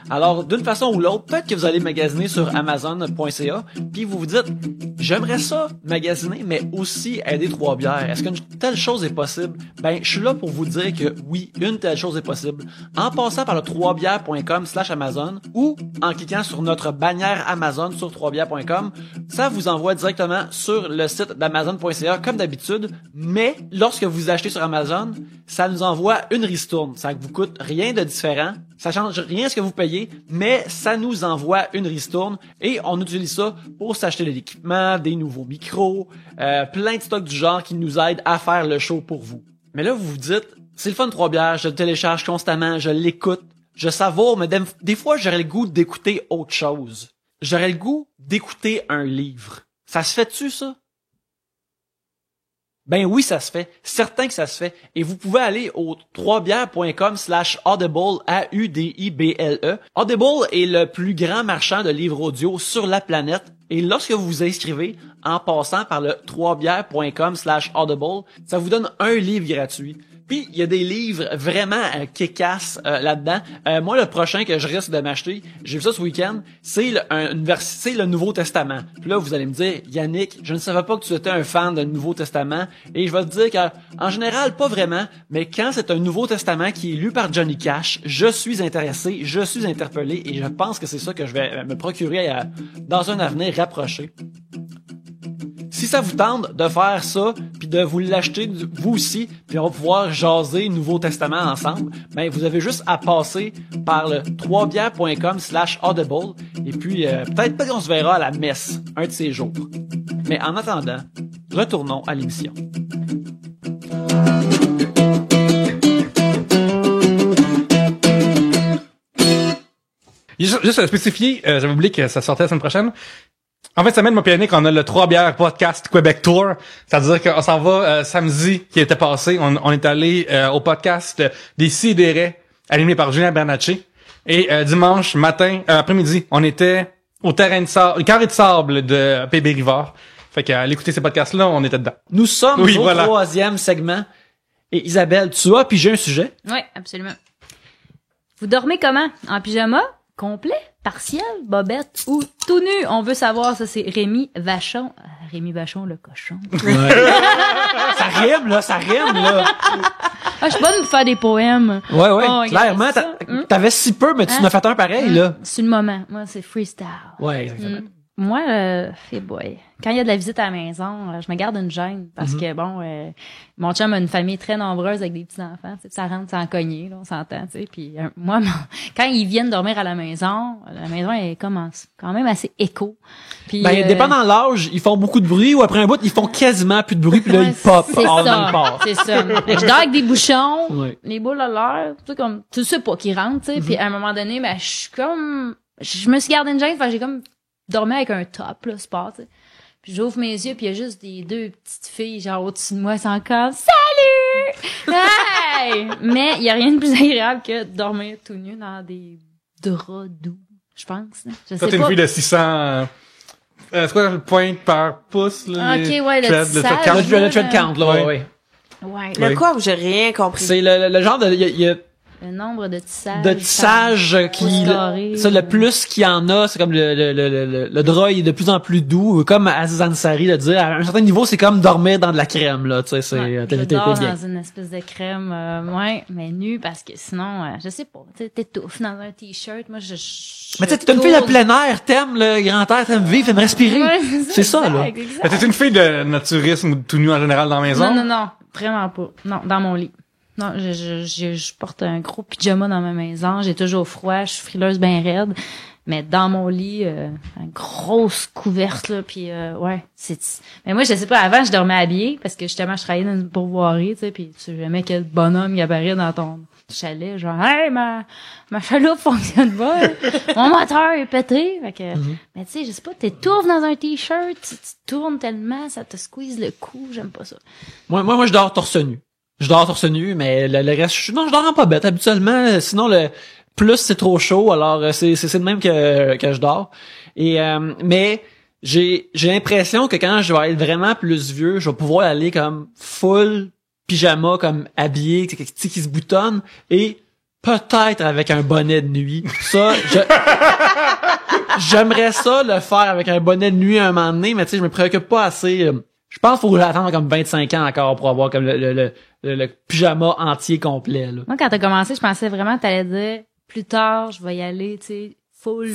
Alors, d'une façon ou l'autre, peut-être que vous allez magasiner sur Amazon.ca puis vous vous dites « J'aimerais ça magasiner, mais aussi aider Trois-Bières. Est-ce qu'une telle chose est possible? » Ben, je suis là pour vous dire que oui, une telle chose est possible. En passant par le troisbières.com/Amazon ou en cliquant sur notre bannière Amazon sur troisbières.com, ça vous envoie directement sur le site d'Amazon.ca comme d'habitude, mais lorsque vous achetez sur Amazon, ça nous envoie une ristourne. Ça vous coûte rien de différent. Ça change rien à ce que vous payez, mais ça nous envoie une ristourne et on utilise ça pour s'acheter de l'équipement, des nouveaux micros, plein de stocks du genre qui nous aident à faire le show pour vous. Mais là, vous vous dites, c'est le fun 3 bières, je le télécharge constamment, je l'écoute, je savoure, mais des fois, j'aurais le goût d'écouter autre chose. J'aurais le goût d'écouter un livre. Ça se fait-tu, ça? Ben oui, ça se fait. Certain que ça se fait. Et vous pouvez aller au 3bières.com/audible, A-U-D-I-B-L-E. Audible est le plus grand marchand de livres audio sur la planète. Et lorsque vous vous inscrivez en passant par le 3bières.com/audible, ça vous donne un livre gratuit. Puis il y a des livres vraiment kick-ass là-dedans. Moi, le prochain que je risque de m'acheter, j'ai vu ça ce week-end, c'est le Nouveau Testament. Puis là, vous allez me dire, Yannick, je ne savais pas que tu étais un fan du Nouveau Testament. Et je vais te dire qu'en général, pas vraiment, mais quand c'est un Nouveau Testament qui est lu par Johnny Cash, je suis intéressé, je suis interpellé, et je pense que c'est ça que je vais me procurer dans un avenir rapproché. Si ça vous tente de faire ça, puis de vous l'acheter vous aussi, puis on va pouvoir jaser Nouveau Testament ensemble, ben vous avez juste à passer par le 3bières.com/audible, et puis peut-être qu'on se verra à la messe un de ces jours. Mais en attendant, retournons à l'émission. Juste à spécifier, j'avais oublié que ça sortait la semaine prochaine. En fait, semaine, moi et Yannick, on a le 3 bières podcast Québec Tour. C'est-à-dire qu'on s'en va samedi qui était passé. On est allé au podcast des Sidérés, animé par Julien Bernatchez. Et dimanche matin, après-midi, on était au terrain de sable, le carré de sable de PB Rivard. Fait qu'à l'écouter ces podcasts-là, on était dedans. Nous sommes au troisième segment. Et Isabelle, tu as pigé un sujet? Oui, absolument. Vous dormez comment? En pyjama? Complet? Partiel? Bobette? Ou tout nu? On veut savoir, ça c'est Rémi Vachon. Rémi Vachon, le cochon. Ouais. Ça rime, là. Ah, je suis bonne pour faire des poèmes. Ouais. Oh, clairement, t'avais si peu, mais tu en as fait un pareil, là. C'est le moment. Moi, c'est freestyle. Ouais, exactement. Moi, boy, quand il y a de la visite à la maison, je me garde une gêne parce que bon, mon chum a une famille très nombreuse avec des petits enfants, tu sais, ça rentre sans cogner, là, on s'entend, tu sais. Puis moi, quand ils viennent dormir à la maison elle commence quand même assez écho. Puis dépendant de l'âge, ils font beaucoup de bruit ou après un bout, ils font quasiment plus de bruit puis là ils pop hors nulle part. C'est ça. Je dors avec des bouchons, ouais. Les boules à l'air, tu sais comme tu sais pas qu'ils rentrent, tu sais. Puis à un moment donné, je me suis gardé une gêne, j'ai comme dormais avec un top, là, sport, tu sais. Puis j'ouvre mes yeux, puis il y a juste des deux petites filles, genre, au-dessus de moi, c'est encore « Salut! Hey! » Mais il y a rien de plus agréable que de dormir tout nu dans des draps doux, je pense. Je sais pas. Toi, t'es une fille de 600... c'est quoi le point par pouce, là? Ok, ouais, le tissage. Le tread count, là, ouais. Ouais. Le quoi? J'ai rien compris. C'est le genre de... Il y a le nombre de tissages. De tissages ça, le plus qu'il y en a, c'est comme le drap est de plus en plus doux, comme Aziz Ansari le dit, à un certain niveau, c'est comme dormir dans de la crème, là, tu sais, c'est, je dors dans une espèce de crème, mais nu, parce que sinon, je sais pas, tu t'étouffes dans un t-shirt, moi, mais tu sais, t'es une fille de plein air, t'aimes le grand air, t'aimes vivre, t'aimes respirer. Ouais, c'est ça, là. T'es une fille de naturisme ou tout nu en général dans la maison? Non, vraiment pas. Non, dans mon lit. Non, je porte un gros pyjama dans ma maison, j'ai toujours froid, je suis frileuse bien raide, mais dans mon lit, une grosse couverte, là, puis ouais, mais moi, je sais pas, avant, je dormais habillée, parce que justement, je travaillais dans une pourvoirie, tu sais, puis tu sais jamais quel bonhomme il apparaît dans ton chalet, genre, hey, ma chaloupe fonctionne pas, mon moteur est pété, fait que, mais tu sais, je sais pas, t'étouffes dans un t-shirt, tu tournes tellement, ça te squeeze le cou, j'aime pas ça. Moi, je dors torse nu. Je dors torse nu, mais le reste, je dors en pas bête, habituellement, sinon plus c'est trop chaud, alors c'est le même que je dors. Et mais j'ai l'impression que quand je vais être vraiment plus vieux, je vais pouvoir aller comme full pyjama, comme habillé, qui se boutonne, et peut-être avec un bonnet de nuit. Ça, j'aimerais ça le faire avec un bonnet de nuit un moment donné, mais tu sais, je me préoccupe pas assez. Je pense qu'il faut attendre comme 25 ans encore pour avoir comme le pyjama entier complet, là. Moi, quand t'as commencé, je pensais vraiment que t'allais dire plus tard, je vais y aller, tu sais,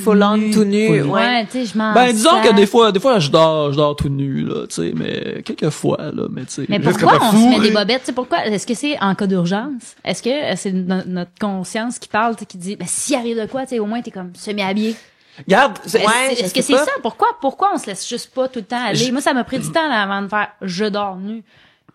full on tout nu. Ouais, tu sais, je m'en Ben, disons sac. que des fois, je dors tout nu, là, tu sais, mais quelques fois, là, mais tu sais. Mais Juste pourquoi quand on t'es se fou. met des bobettes? Tu sais, pourquoi? Est-ce que c'est en cas d'urgence? Est-ce que c'est notre conscience qui parle, tu sais, qui dit, ben, s'il arrive de quoi, tu sais, au moins, t'es comme semi-habillé. Regarde, Est-ce que sais c'est pas. ça? Pourquoi on se laisse juste pas tout le temps aller? Moi, ça m'a pris du temps, là, avant de faire, je dors nu.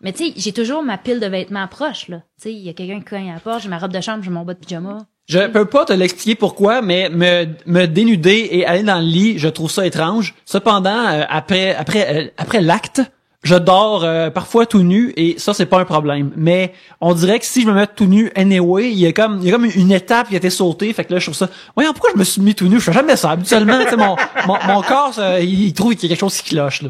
Mais tu sais, j'ai toujours ma pile de vêtements proche, là. Tu sais, il y a quelqu'un qui cogne à la porte, j'ai ma robe de chambre, j'ai mon bas de pyjama. je peux pas te l'expliquer pourquoi, mais me dénuder et aller dans le lit, je trouve ça étrange. Cependant, après l'acte, je dors parfois tout nu et ça c'est pas un problème. Mais on dirait que si je me mets tout nu anyway, il y a comme une étape qui a été sautée, fait que là je trouve ça. Voyons pourquoi je me suis mis tout nu, je fais jamais ça habituellement. Tu sais, mon corps, il trouve qu'il y a quelque chose qui cloche là.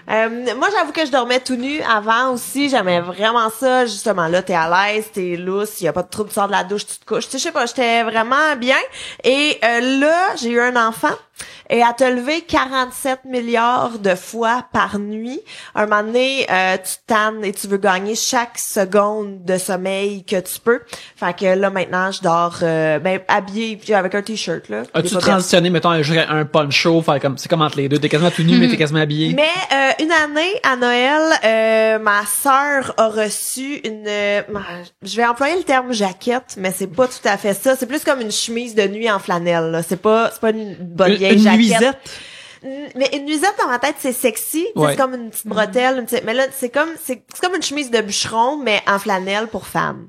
Moi, j'avoue que je dormais tout nu avant aussi. J'aimais vraiment ça. Justement, là, t'es à l'aise, t'es lousse, y a pas de trouble, tu sors de la douche, tu te couches. Tu sais, je sais pas, j'étais vraiment bien. Et là, j'ai eu un enfant. Et à te lever 47 milliards de fois par nuit, un moment donné, tu te tannes et tu veux gagner chaque seconde de sommeil que tu peux. Fait que là, maintenant, je dors habillée avec un t-shirt. Là. As-tu transitionné, mettons, un poncho, faire comme c'est comme entre les deux, t'es quasiment tout nu, mais t'es quasiment habillé. Mais une année, à Noël, ma sœur a reçu je vais employer le terme jaquette, mais c'est pas tout à fait ça. C'est plus comme une chemise de nuit en flanelle. Là. C'est pas une bonne vieille une jaquette. nuisette. Mais une nuisette dans ma tête c'est sexy, Ouais. c'est comme une petite bretelle, mais là c'est comme une chemise de bûcheron mais en flanelle pour femme,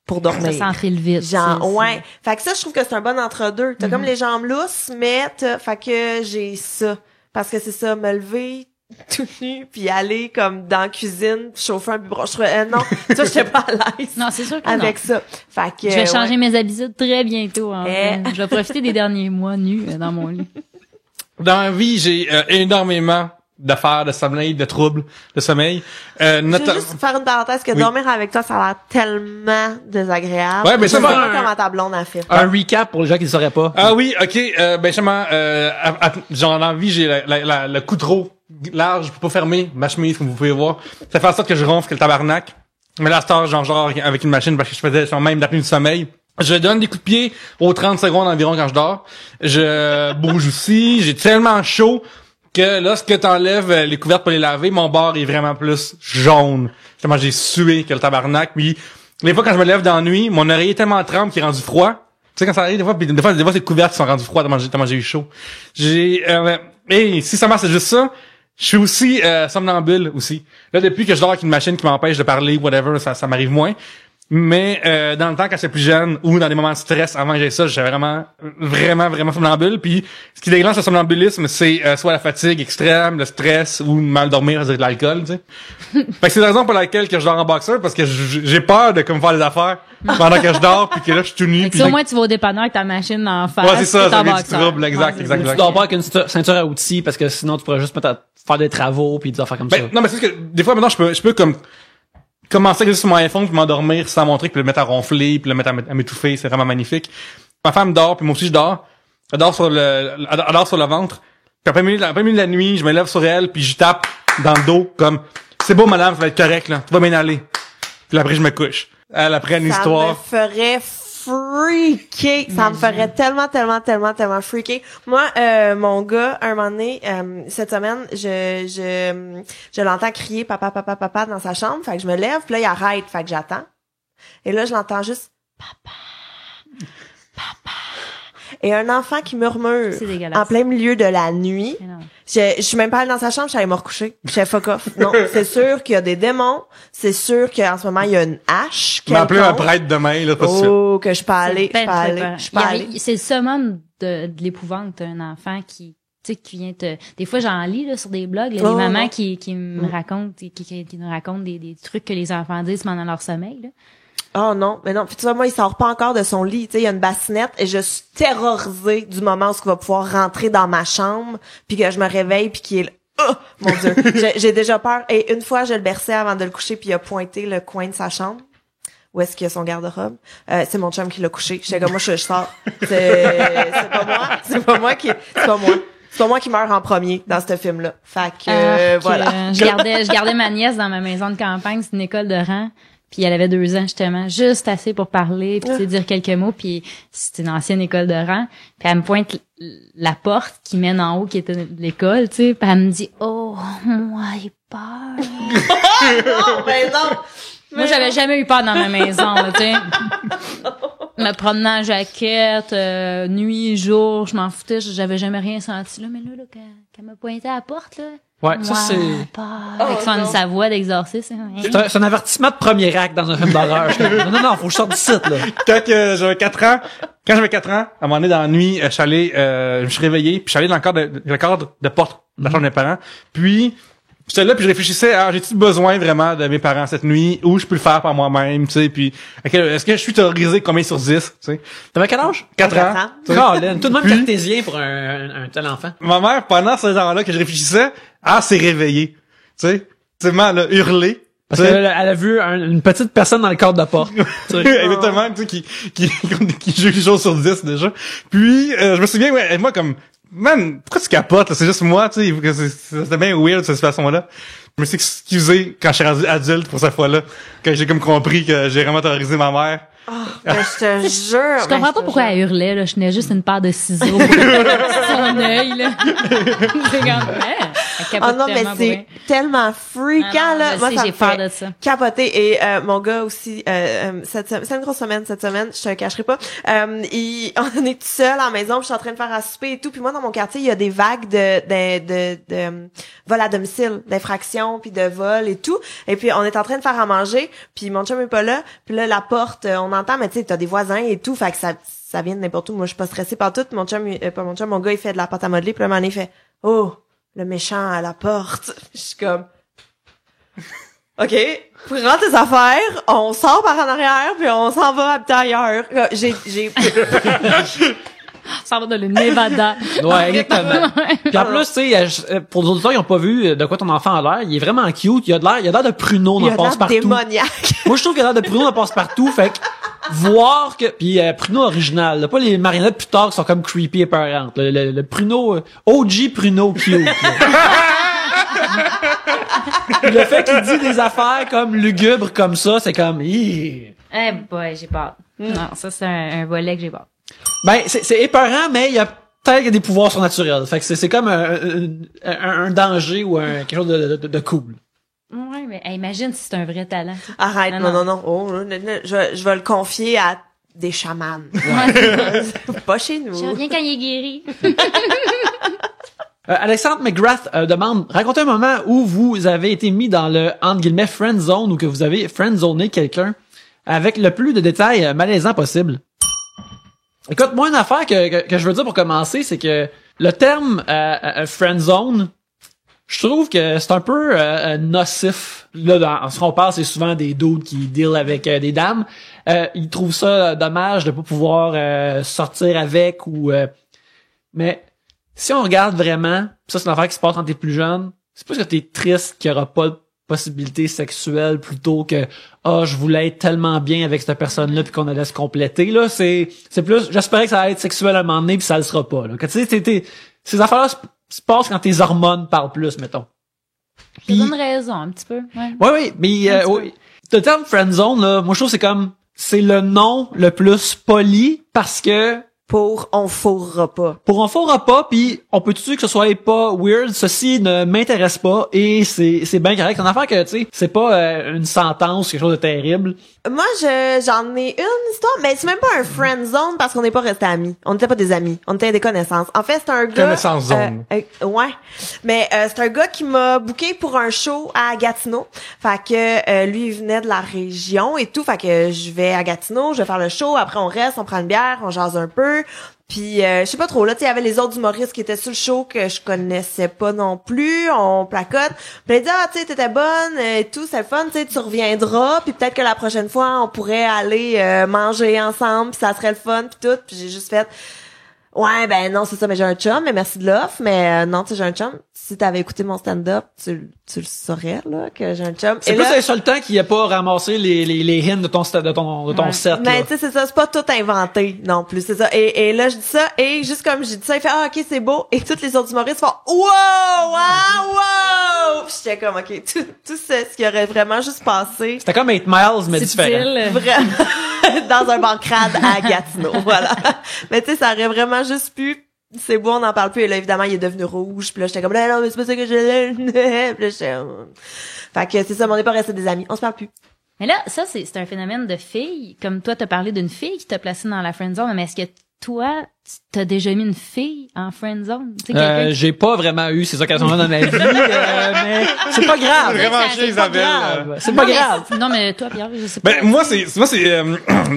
pour dormir. Ça s'enfile vite. Genre ça, ouais. Fait que ça je trouve que c'est un bon entre-deux. T'as comme les jambes lousses mais fait que j'ai ça parce que c'est ça me lever tout nu puis aller comme dans la cuisine chauffer un biberon. Je trouvais non, ça j'étais pas à l'aise. Non, c'est sûr que avec non. ça. Fait que Je vais changer mes habitudes très bientôt. En Eh. fait. Je vais profiter des derniers mois nus dans mon lit. Dans la vie, j'ai énormément d'affaires, de sommeil, de troubles de sommeil. Je veux juste faire une parenthèse que Oui. dormir avec toi, ça a l'air tellement désagréable. Ouais, mais ça je sais va pas un- comment ta blonde a fait. Un recap pour les gens qui ne sauraient pas. Ah oui, ok. Justement, genre dans la vie, j'ai le cou trop large pour pas fermer ma chemise, comme vous pouvez voir. Ça fait en sorte que je ronfle que le tabarnak. Mais là, c'est genre avec une machine parce que je faisais même d'apnée du sommeil. Je donne des coups de pied aux 30 secondes environ quand je dors. Je bouge aussi. J'ai tellement chaud que lorsque t'enlèves les couvertes pour les laver, mon bord est vraiment plus jaune. Justement, j'ai sué que le tabarnak. Puis, des fois, quand je me lève dans la nuit, mon oreiller est tellement trempe qu'il est rendu froid. Tu sais, quand ça arrive, des fois, c'est couvertes qui sont rendues froides tellement j'ai eu chaud. Et si ça marche, c'est juste ça. Je suis aussi somnambule aussi. Là, depuis que je dors avec une machine qui m'empêche de parler, whatever, ça m'arrive moins. Mais dans le temps, quand j'étais plus jeune, ou dans des moments de stress, avant que j'aie ça, j'étais vraiment somnambule. Puis ce qui déclenche le somnambulisme, c'est soit la fatigue extrême, le stress, ou mal dormir, c'est-à-dire de l'alcool, tu sais. Fait que c'est la raison pour laquelle que je dors en boxeur, parce que j'ai peur de comme faire des affaires pendant que je dors, puis que là, je suis tout nu. Puis Au moins, tu vas au dépanneur avec ta machine en face. ouais, c'est ça, t'es ça en vient du boxeur. trouble, exact. Tu dors pas avec une ceinture à outils parce que sinon tu pourrais juste faire des travaux puis des affaires comme ça. Ben, non, mais c'est juste que des fois, maintenant, je peux comme commencer juste sur mon iPhone puis m'endormir sans mon truc puis le mettre à ronfler puis le mettre à m'étouffer, c'est vraiment magnifique. Ma femme dort puis moi aussi je dors. Elle dort sur le ventre. Puis après milieu de la nuit, je me lève sur elle puis je tape dans le dos comme c'est beau madame, ça va être correct là, tu vas bien aller. Puis après je me couche. Elle après une histoire. Ça me ferait freaker. Ça me ferait tellement freaker. Moi, mon gars, un moment donné, cette semaine, je l'entends crier papa dans sa chambre. Fait que je me lève, puis là, il arrête. Fait que j'attends. Et là, je l'entends juste papa. Et un enfant qui murmure C'est dégueulasse. en plein milieu de la nuit. Mais non. Je suis même pas allée dans sa chambre, je suis allée me recoucher. Je suis fuck off. Non, c'est sûr qu'il y a des démons. C'est sûr qu'en ce moment, il y a une hache. M'appeler un quelconque. prêtre demain, là, pas de suite. Oh, que je peux aller, C'est je peux ben aller, trippant. je peux aller. C'est le summum de l'épouvante, un enfant qui, tu sais, qui vient des fois j'en lis, là, sur des blogs, là, Oh, les mamans non. qui me racontent, qui nous racontent des trucs que les enfants disent pendant leur sommeil, là. Oh non, mais non. Puis tu vois, moi, il sort pas encore de son lit. Tu sais, il y a une bassinette et je suis terrorisée du moment où il va pouvoir rentrer dans ma chambre puis que je me réveille puis qu'il est là. Oh, mon Dieu. J'ai déjà peur. Et une fois, je le berçais avant de le coucher puis il a pointé le coin de sa chambre. Où est-ce qu'il y a son garde-robe? C'est mon chum qui l'a couché. J'étais comme, moi, je sors. C'est pas moi. C'est pas moi qui meurt en premier dans ce film-là. Fait que, voilà. Je gardais ma nièce dans ma maison de campagne, c'est une école de rang. Puis elle avait 2 ans, justement, juste assez pour parler, puis tu sais, dire quelques mots, puis c'était une ancienne école de rang. Puis elle me pointe la porte qui mène en haut, qui était de l'école, tu sais, puis elle me dit « Oh, moi, j'ai peur! » Non, mais non! Moi, j'avais jamais eu peur dans ma maison, là, tu sais. Me promenant en jaquette, nuit, jour, je m'en foutais, j'avais jamais rien senti, là. Mais là, quand m'a pointé à la porte, là. Ouais, ça, c'est... Avec sa voix d'exorciste. C'est un avertissement de premier acte dans un film d'horreur. Non, faut que je sorte du site, là. Quand j'avais 4 ans, à un moment donné dans la nuit, je me suis réveillé, puis je suis allé dans le cadre de porte de la chambre de mes parents. Puis j'étais là, puis je réfléchissais, j'ai-tu besoin vraiment de mes parents cette nuit, ou je peux le faire par moi-même, tu sais, puis est-ce que je suis terrorisé combien sur 10, tu sais? T'avais quel âge? 4 ans. Colin, tout de même cartésien pour un tel enfant. Ma mère, pendant ces heures-là que je réfléchissais, s'est réveillée, tu sais, elle a hurlé. Parce qu'elle a vu une petite personne dans le cadre de porte. Exactement, tu sais, qui joue quelque chose sur 10 déjà. Puis, je me souviens, ouais, moi comme, man, pourquoi tu capotes, là? C'est juste moi, tu sais, c'était bien weird, cette façon-là. Je me suis excusé quand je suis rendu adulte pour cette fois-là, quand j'ai comme compris que j'ai vraiment terrorisé ma mère. Ben, je te jure. Je comprends pas pourquoi elle hurlait, là. Je tenais juste une paire de ciseaux pour son œil, là. C'est comme, non, mais c'est tellement freakant, là. Moi, j'ai peur de ça. Capoter. Et, mon gars aussi, c'est une grosse semaine, cette semaine. Je te le cacherai pas. On est tout seul à la maison, puis je suis en train de faire à souper et tout. Puis moi, dans mon quartier, il y a des vagues de vol à domicile, d'infractions, puis de vol et tout. Et puis, on est en train de faire à manger, puis mon chum est pas là. Puis là, la porte, on entend, mais tu sais, t'as des voisins et tout, fait que ça vient de n'importe où. Moi, je suis pas stressée par tout. Mon gars, il fait de la pâte à modeler, puis là, un moment donné, il fait « Oh, le méchant à la porte. » Je suis comme « OK, prends tes affaires, on sort par en arrière, puis on s'en va habiter ailleurs. » Ça va dans le Nevada. Ouais, exactement. Puis en plus, tu sais, pour les auditeurs qui n'ont pas vu de quoi ton enfant a l'air, il est vraiment cute. Il a l'air de pruneau dans Passe-Partout. Démoniaque. Moi, je trouve qu'il a l'air de pruneau dans Passe-Partout. Fait que, voir que, puis pruneau original, là, pas les marionnettes plus tard qui sont comme creepy et peurantes. Le pruneau, OG pruneau cute. Le fait qu'il dit des affaires comme lugubres comme ça, c'est comme, boy, j'ai peur. Non, ça, c'est un volet que j'ai peur. Ben, c'est épeurant, mais il y a peut-être des pouvoirs surnaturels. Fait que c'est comme un danger ou quelque chose de cool. Ouais, mais imagine si c'est un vrai talent. Arrête, non. Oh, je vais le confier à des chamans. Pas chez nous. Je reviens quand il est guéri. Alexandre McGrath demande, racontez un moment où vous avez été mis dans le, entre guillemets, friend zone ou que vous avez friendzoné quelqu'un avec le plus de détails malaisants possible. Écoute, moi, une affaire que je veux dire pour commencer, c'est que le terme friendzone, je trouve que c'est un peu nocif. Là, dans ce qu'on parle, c'est souvent des dudes qui deal avec des dames. Ils trouvent ça dommage de pas pouvoir sortir avec ou... mais si on regarde vraiment, ça c'est une affaire qui se passe quand t'es plus jeune, c'est plus que t'es triste qu'il y aura pas de possibilité sexuelle plutôt que je voulais être tellement bien avec cette personne-là puis qu'on allait se compléter. Là, c'est plus, j'espérais que ça allait être sexuel à un moment donné puis ça le sera pas. Là. Tu sais, ces affaires-là se passent quand tes hormones parlent plus, mettons. Je te donne raison, un petit peu. Oui, mais le terme friendzone, là, moi je trouve que c'est le nom le plus poli parce que pour on fourra pas. Pour on fourra pas, puis on peut tout de suite que ce soit pas weird, ceci ne m'intéresse pas, et c'est bien correct. C'est une affaire que, tu sais, c'est pas une sentence, quelque chose de terrible. Moi, j'en ai une histoire, mais c'est même pas un friend zone parce qu'on n'est pas restés amis. On n'était pas des amis, on était des connaissances. En fait, c'est un gars... Connaissance zone. Ouais. Mais c'est un gars qui m'a booké pour un show à Gatineau. Fait que lui, il venait de la région et tout. Fait que je vais à Gatineau, je vais faire le show. Après, on reste, on prend une bière, on jase un peu. Puis je sais pas trop, là, tu sais, il y avait les autres humoristes qui étaient sur le show que je connaissais pas non plus, on placote. Puis il dit tu sais, t'étais bonne et tout, c'est le fun, tu sais, tu reviendras, puis peut-être que la prochaine fois on pourrait aller manger ensemble, puis ça serait le fun puis tout. Puis j'ai juste fait ouais, ben non, c'est ça, mais j'ai un chum, mais merci de l'offre, mais non, tu sais, j'ai un chum. Si t'avais écouté mon stand-up, tu le saurais, là, que j'ai un chum. C'est plus insultant qu'il ait pas ramassé les hints de ton set, mais tu sais, c'est ça, c'est pas tout inventé, non plus, c'est ça. Et là, je dis ça, et juste comme j'ai dit ça, il fait, ok, c'est beau, et toutes les autres humoristes font, wow! puis j'étais comme, OK, tout ce qui aurait vraiment juste passé. C'était comme 8 Miles, mais différent. Vraiment. Dans un bar crade à Gatineau, voilà. Mais tu sais, ça aurait vraiment juste pu... C'est beau, on n'en parle plus. Et là, évidemment, il est devenu rouge. Puis là, j'étais comme, non, mais c'est pas ça que je... Puis là, j'étais... Fait que c'est ça, mais on n'est pas resté des amis. On se parle plus. Mais là, ça, c'est un phénomène de fille. Comme toi, t'as parlé d'une fille qui t'a placé dans la friendzone, mais est-ce que toi, t'as déjà mis une fille en friendzone? J'ai pas vraiment eu ces occasions-là dans ma vie, mais c'est pas grave. C'est vraiment chier, Isabelle. C'est pas grave. Non, mais toi, Pierre, je sais pas. Ben, moi, c'est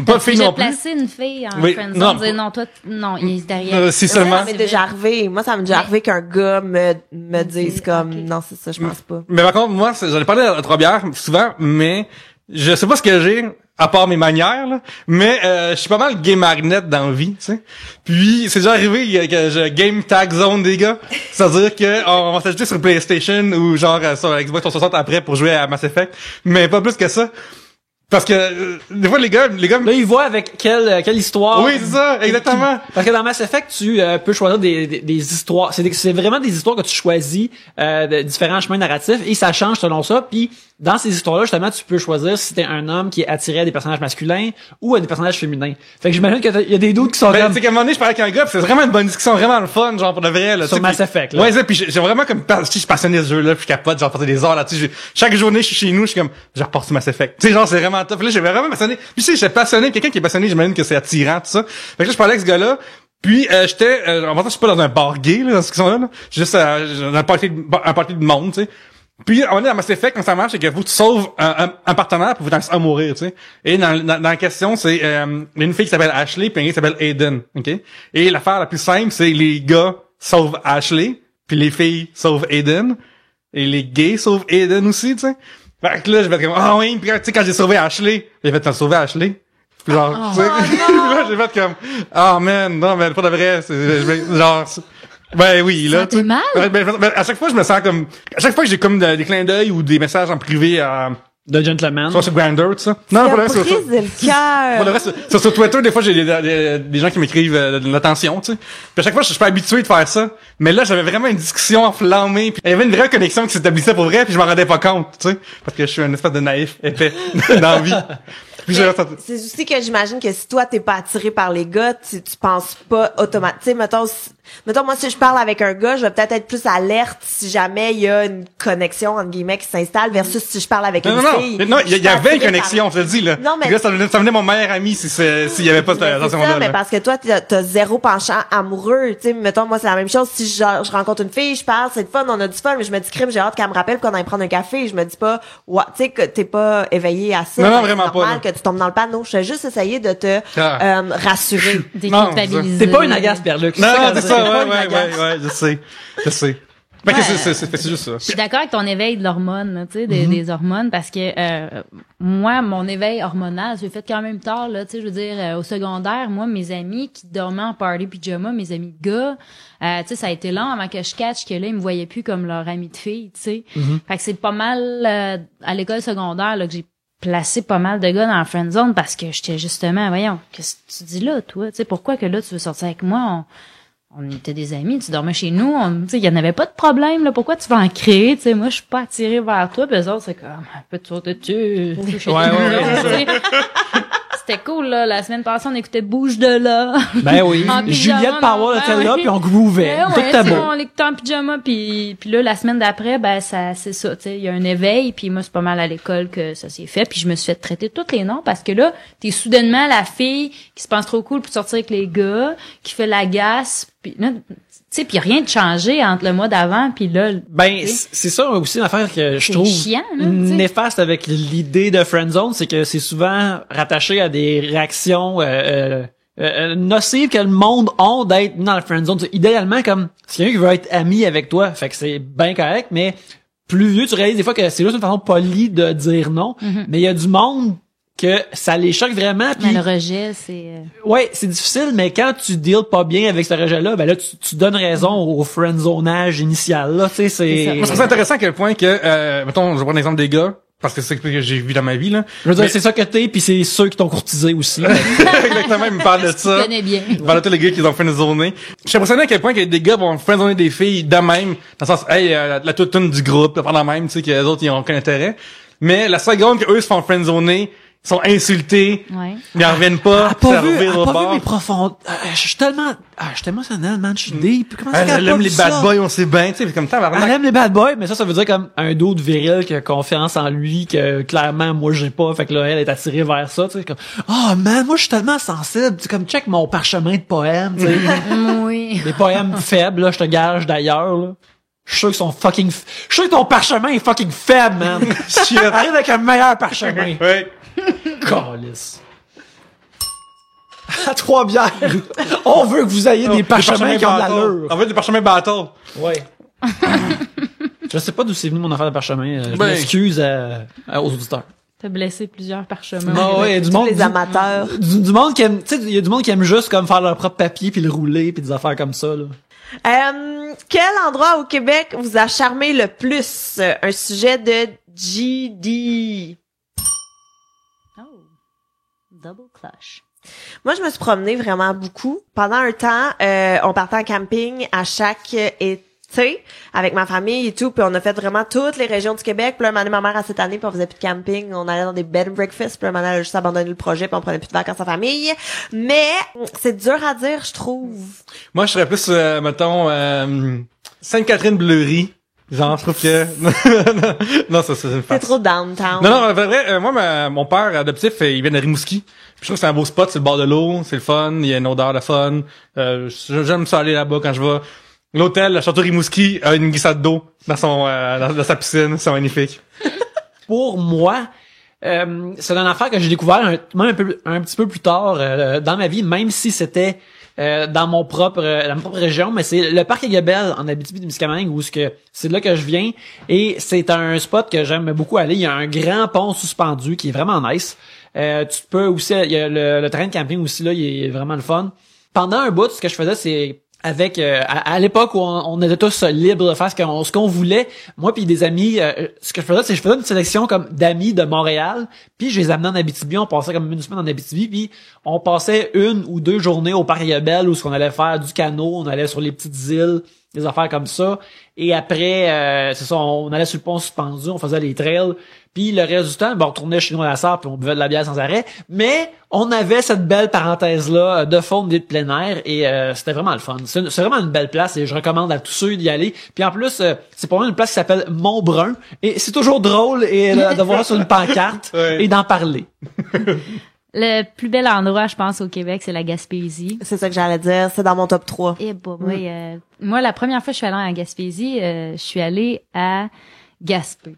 pas fille non plus. J'ai placé une fille en Oui, friendzone, non. dire non, toi, non, il est derrière. Si seulement. Ça m'est déjà arrivé. Moi, ça m'est déjà arrivé qu'un gars me dise comme, ok. non, c'est ça, je pense pas. Mais par contre, moi, j'en ai parlé à trois bières souvent, mais je sais pas ce que j'ai, à part mes manières, là, mais je suis pas mal game magnet dans la vie, tu sais. Puis, c'est déjà arrivé que je game tag zone des gars. C'est-à-dire que on va s'ajouter sur PlayStation ou genre sur Xbox 360 après pour jouer à Mass Effect, mais pas plus que ça. Parce que des fois les gars Là, ils voient avec quelle histoire. oui, c'est ça, exactement. Parce que dans Mass Effect, tu peux choisir des histoires. C'est vraiment des histoires que tu choisis de différents chemins narratifs et ça change selon ça. Puis dans ces histoires-là, justement, tu peux choisir si t'es un homme qui est attiré à des personnages masculins ou à des personnages féminins. Fait que j'imagine qu'il y a des doutes qui sont Ben, comme tu sais qu'à un moment donné, je parlais avec un gars, pis c'est vraiment une bonne discussion, vraiment le fun, genre pour de vrai, là. sur tu sais, Mass puis- Effect. Là. Ouais, ça, puis j'ai vraiment comme, je suis passionné de ce jeu-là, puis je capote, genre, passer des heures là-dessus. Chaque journée, je suis chez nous, je suis comme, je repars sur Mass Effect. Tu sais, genre, c'est vraiment top. Là, j'ai vraiment passionné. Puis tu sais, j'étais passionné, quelqu'un qui est passionné, j'imagine que c'est attirant, tout ça. Fait que là, je parlais avec ce gars-là, puis j'étais, en même temps, je suis pas dans un bar gay, là, dans ce qu'ils sont là. Juste dans un party de monde, tu sais. Puis, on est dans Mass Effect, quand ça marche, c'est qu'il faut que tu sauves un partenaire pour vous en mourir, tu sais. Et dans la question, c'est, il y a une fille qui s'appelle Ashley, puis un gars qui s'appelle Aiden, ok? Et l'affaire la plus simple, c'est les gars sauvent Ashley, puis les filles sauvent Aiden, et les gays sauvent Aiden aussi, tu sais. Fait que là, j'ai fait comme, ah oui, puis tu sais, quand j'ai sauvé Ashley, j'ai fait, t'as sauvé Ashley? Puis genre, tu sais, là, j'ai fait comme, ah man, non, mais pas de vrai, genre, ben oui, là. Ça t'est mal? Ben, à chaque fois, je me sens comme, à chaque fois que j'ai comme des clins d'œil ou des messages en privé De gentleman. soit sur Grindr, tout ça. Non, Ça pas a vrai, brisé le cœur. pour le reste, sur Twitter, des fois, j'ai des gens qui m'écrivent de l'attention, tu sais. Puis à chaque fois, je suis pas habitué de faire ça. Mais là, j'avais vraiment une discussion enflammée. Puis il y avait une vraie connexion qui s'établissait pour vrai, puis je m'en rendais pas compte, tu sais. Parce que je suis un espèce de naïf épais dans la vie. Puis j'ai ressenti- C'est aussi que j'imagine que si toi t'es pas attiré par les gars, tu penses pas automatiquement. Tu sais, mettons moi si je parle avec un gars, je vais peut-être être plus alerte si jamais il y a une connexion entre guillemets qui s'installe versus si je parle avec une fille. Non, il y Je suis avait une attirée connexion, je te le dis, là. Non, mais- Puis là, ça venait mon meilleur ami s'il y avait pas cette Mais c'est attention-là. ça, mais là. parce que toi, t'as zéro penchant amoureux. Tu sais, mettons, moi, c'est la même chose. Si je rencontre une fille, je parle, c'est le fun, on a du fun, mais je me dis, crime, j'ai hâte qu'elle me rappelle qu'on aille prendre un café. Je me dis pas, ouais, tu sais, que t'es pas éveillé à ça. Non, non, C'est vraiment pas, normal non. que tu tombes dans le panneau. Je vais juste essayer de te rassurer. Déculpabiliser. C'est pas une agace, Pierre-Luc. Non, ça, c'est c'est ça, pas une ouais, agace. je sais. Fait que Ouais, c'est juste ça. Je suis d'accord avec ton éveil de l'hormone, là, tu sais, des hormones, parce que moi, mon éveil hormonal, j'ai fait quand même tard, là, tu sais, je veux dire, au secondaire, moi, mes amis qui dormaient en party pyjama, mes amis de gars, tu sais, ça a été long avant que je catch que là, ils me voyaient plus comme leur ami de fille, tu sais. Fait que c'est pas mal à l'école secondaire là que j'ai placé pas mal de gars dans la friend zone parce que j'étais justement, voyons, qu'est-ce que tu dis là, toi, tu sais, pourquoi que là tu veux sortir avec moi? On était des amis, tu dormais chez nous, tu sais, il y en avait pas de problème, là, pourquoi tu vas en créer, tu sais, moi, je suis pas attirée vers toi, pis eux autres, c'est comme, un peu de sauter dessus. Ouais. C'était cool, là, la semaine passée, on écoutait Bouge de là. Ben oui. En pyjama, Juliette Power était là, oui. puis on groovait. Ben Tout ouais, était tu sais, beau. on écoutait en pyjama, puis là, la semaine d'après, ben, ça, c'est ça, tu sais, il y a un éveil, puis moi, c'est pas mal à l'école que ça s'est fait, puis je me suis fait traiter tous les noms, parce que là, t'es soudainement la fille qui se pense trop cool pour sortir avec les gars, qui fait l'agace, puis là, tu sais, puis rien de changé entre le mois d'avant puis là. Ben, c'est ça aussi une affaire que je C'est trouve chiant, là, tu sais. néfaste avec l'idée de friendzone, c'est que c'est souvent rattaché à des réactions nocives que le monde ont d'être dans la friendzone. Idéalement, comme c'est quelqu'un qui veut être ami avec toi, fait que c'est bien correct, mais plus vieux, tu réalises des fois que c'est juste une façon polie de dire non, mais il y a du monde que ça les choque vraiment. Mais Puis le rejet, c'est... ouais, c'est difficile, mais quand tu deals pas bien avec ce rejet-là, ben là, tu donnes raison au friendzonage initial, là, tu sais, c'est... Moi, je trouve ça intéressant à quel point que, mettons, je vais prendre l'exemple des gars, parce que c'est ce que j'ai vu dans ma vie, là. Je veux dire, Mais- c'est ça que t'es, puis c'est ceux qui t'ont courtisé aussi. Exactement, il me parle de Tu ça. connais bien. Il parle de tous les gars qui ont friendzoné. Je suis impressionné à quel point que des gars vont friendzoner des filles de même, dans le sens, hey, la toute une du groupe, pendant même, tu sais, que les autres, ils ont aucun intérêt. Mais la seconde qu'eux se font friendzoner, ils sont insultés, Ouais. ils en reviennent pas, Elle ça a revire au pas bord. vu mes profondes. Je suis tellement émotionnel, man. Je suis deep. Comment ça qu'elle a Elle pas aime vu les ça? bad boys, on sait bien, tu sais, comme Elle tabarnak. aime les bad boys, mais ça veut dire comme un dude viril qui a confiance en lui, que clairement, moi, j'ai pas. Fait que là, elle est attirée vers ça, tu sais, comme, oh man, moi, je suis tellement sensible. Tu sais, comme, check mon parchemin de poèmes, tu sais. Oui. Des poèmes faibles, là, je te gage d'ailleurs, là. Je suis sûr qu'ils sont fucking, je suis sûr que ton parchemin est fucking faible, man. Shit. Arrive avec un meilleur parchemin. Ouais. Calice. À 3 bières. On veut que vous ayez des parchemins qui ont de battle. l'allure. En fait, des parchemins battle. Ouais. Je sais pas d'où c'est venu mon affaire de parchemin. Je Ben. m'excuse aux auditeurs. T'as blessé plusieurs parchemins. Non, ouais, du Tous monde, les amateurs. du monde qui aime, tu sais, il y a du monde qui aime juste comme faire leur propre papier puis le rouler puis des affaires comme ça, là. Quel endroit au Québec vous a charmé le plus? Un sujet de GD. Oh. Double clutch. Moi, je me suis promenée vraiment beaucoup. Pendant un temps, on partait en camping à chaque été avec ma famille et tout, puis on a fait vraiment toutes les régions du Québec. Puis là, un moment donné, ma mère, à cette année, puis on faisait plus de camping, on allait dans des bed and breakfast, puis un moment donné, elle a juste abandonné le projet, puis on prenait plus de vacances en famille. Mais c'est dur à dire, je trouve. Moi, je serais plus, mettons, Sainte-Catherine-Bleury. Genre, je trouve que... non, ça, c'est une C'est farce. trop downtown. Non, non, vrai, moi, mon père adoptif, il vient de Rimouski. Puis je trouve que c'est un beau spot, c'est le bord de l'eau, c'est le fun, il y a une odeur de fun. J'aime ça aller là-bas quand je vais. L'hôtel, le Château Rimouski, a une glissade d'eau dans son dans sa piscine, c'est magnifique. Pour moi, c'est une affaire que j'ai découvert même un petit peu plus tard dans ma vie, même si c'était dans ma propre région, mais c'est le parc Aiguebelle en Abitibi-Témiscamingue où c'est là que je viens et c'est un spot que j'aime beaucoup aller. Il y a un grand pont suspendu qui est vraiment nice. Tu peux aussi, il y a le terrain de camping aussi là, il est vraiment le fun. Pendant un bout, ce que je faisais, c'est avec à l'époque où on était tous libres de faire ce qu'on voulait, moi puis des amis, ce que je faisais, c'est que je faisais une sélection comme d'amis de Montréal, puis je les amenais en Abitibi, on passait comme une semaine en Abitibi, puis on passait 1 ou 2 journées au parc Aiguebelle où ce qu'on allait faire du canot, on allait sur les petites îles, des affaires comme ça, et après c'est ça, on allait sur le pont suspendu, on faisait les trails, puis le reste du temps, on retournait chez nous à la Sarre puis on buvait de la bière sans arrêt, mais on avait cette belle parenthèse-là de faune et de plein air et c'était vraiment le fun. C'est vraiment une belle place et je recommande à tous ceux d'y aller. Puis en plus, c'est pour moi une place qui s'appelle Montbrun et c'est toujours drôle de voir ça sur une pancarte Ouais. et d'en parler. Le plus bel endroit, je pense, au Québec, c'est la Gaspésie. C'est ça que j'allais dire, c'est dans mon top 3. Et moi, la première fois que je suis allée en Gaspésie, je suis allée à Gaspé.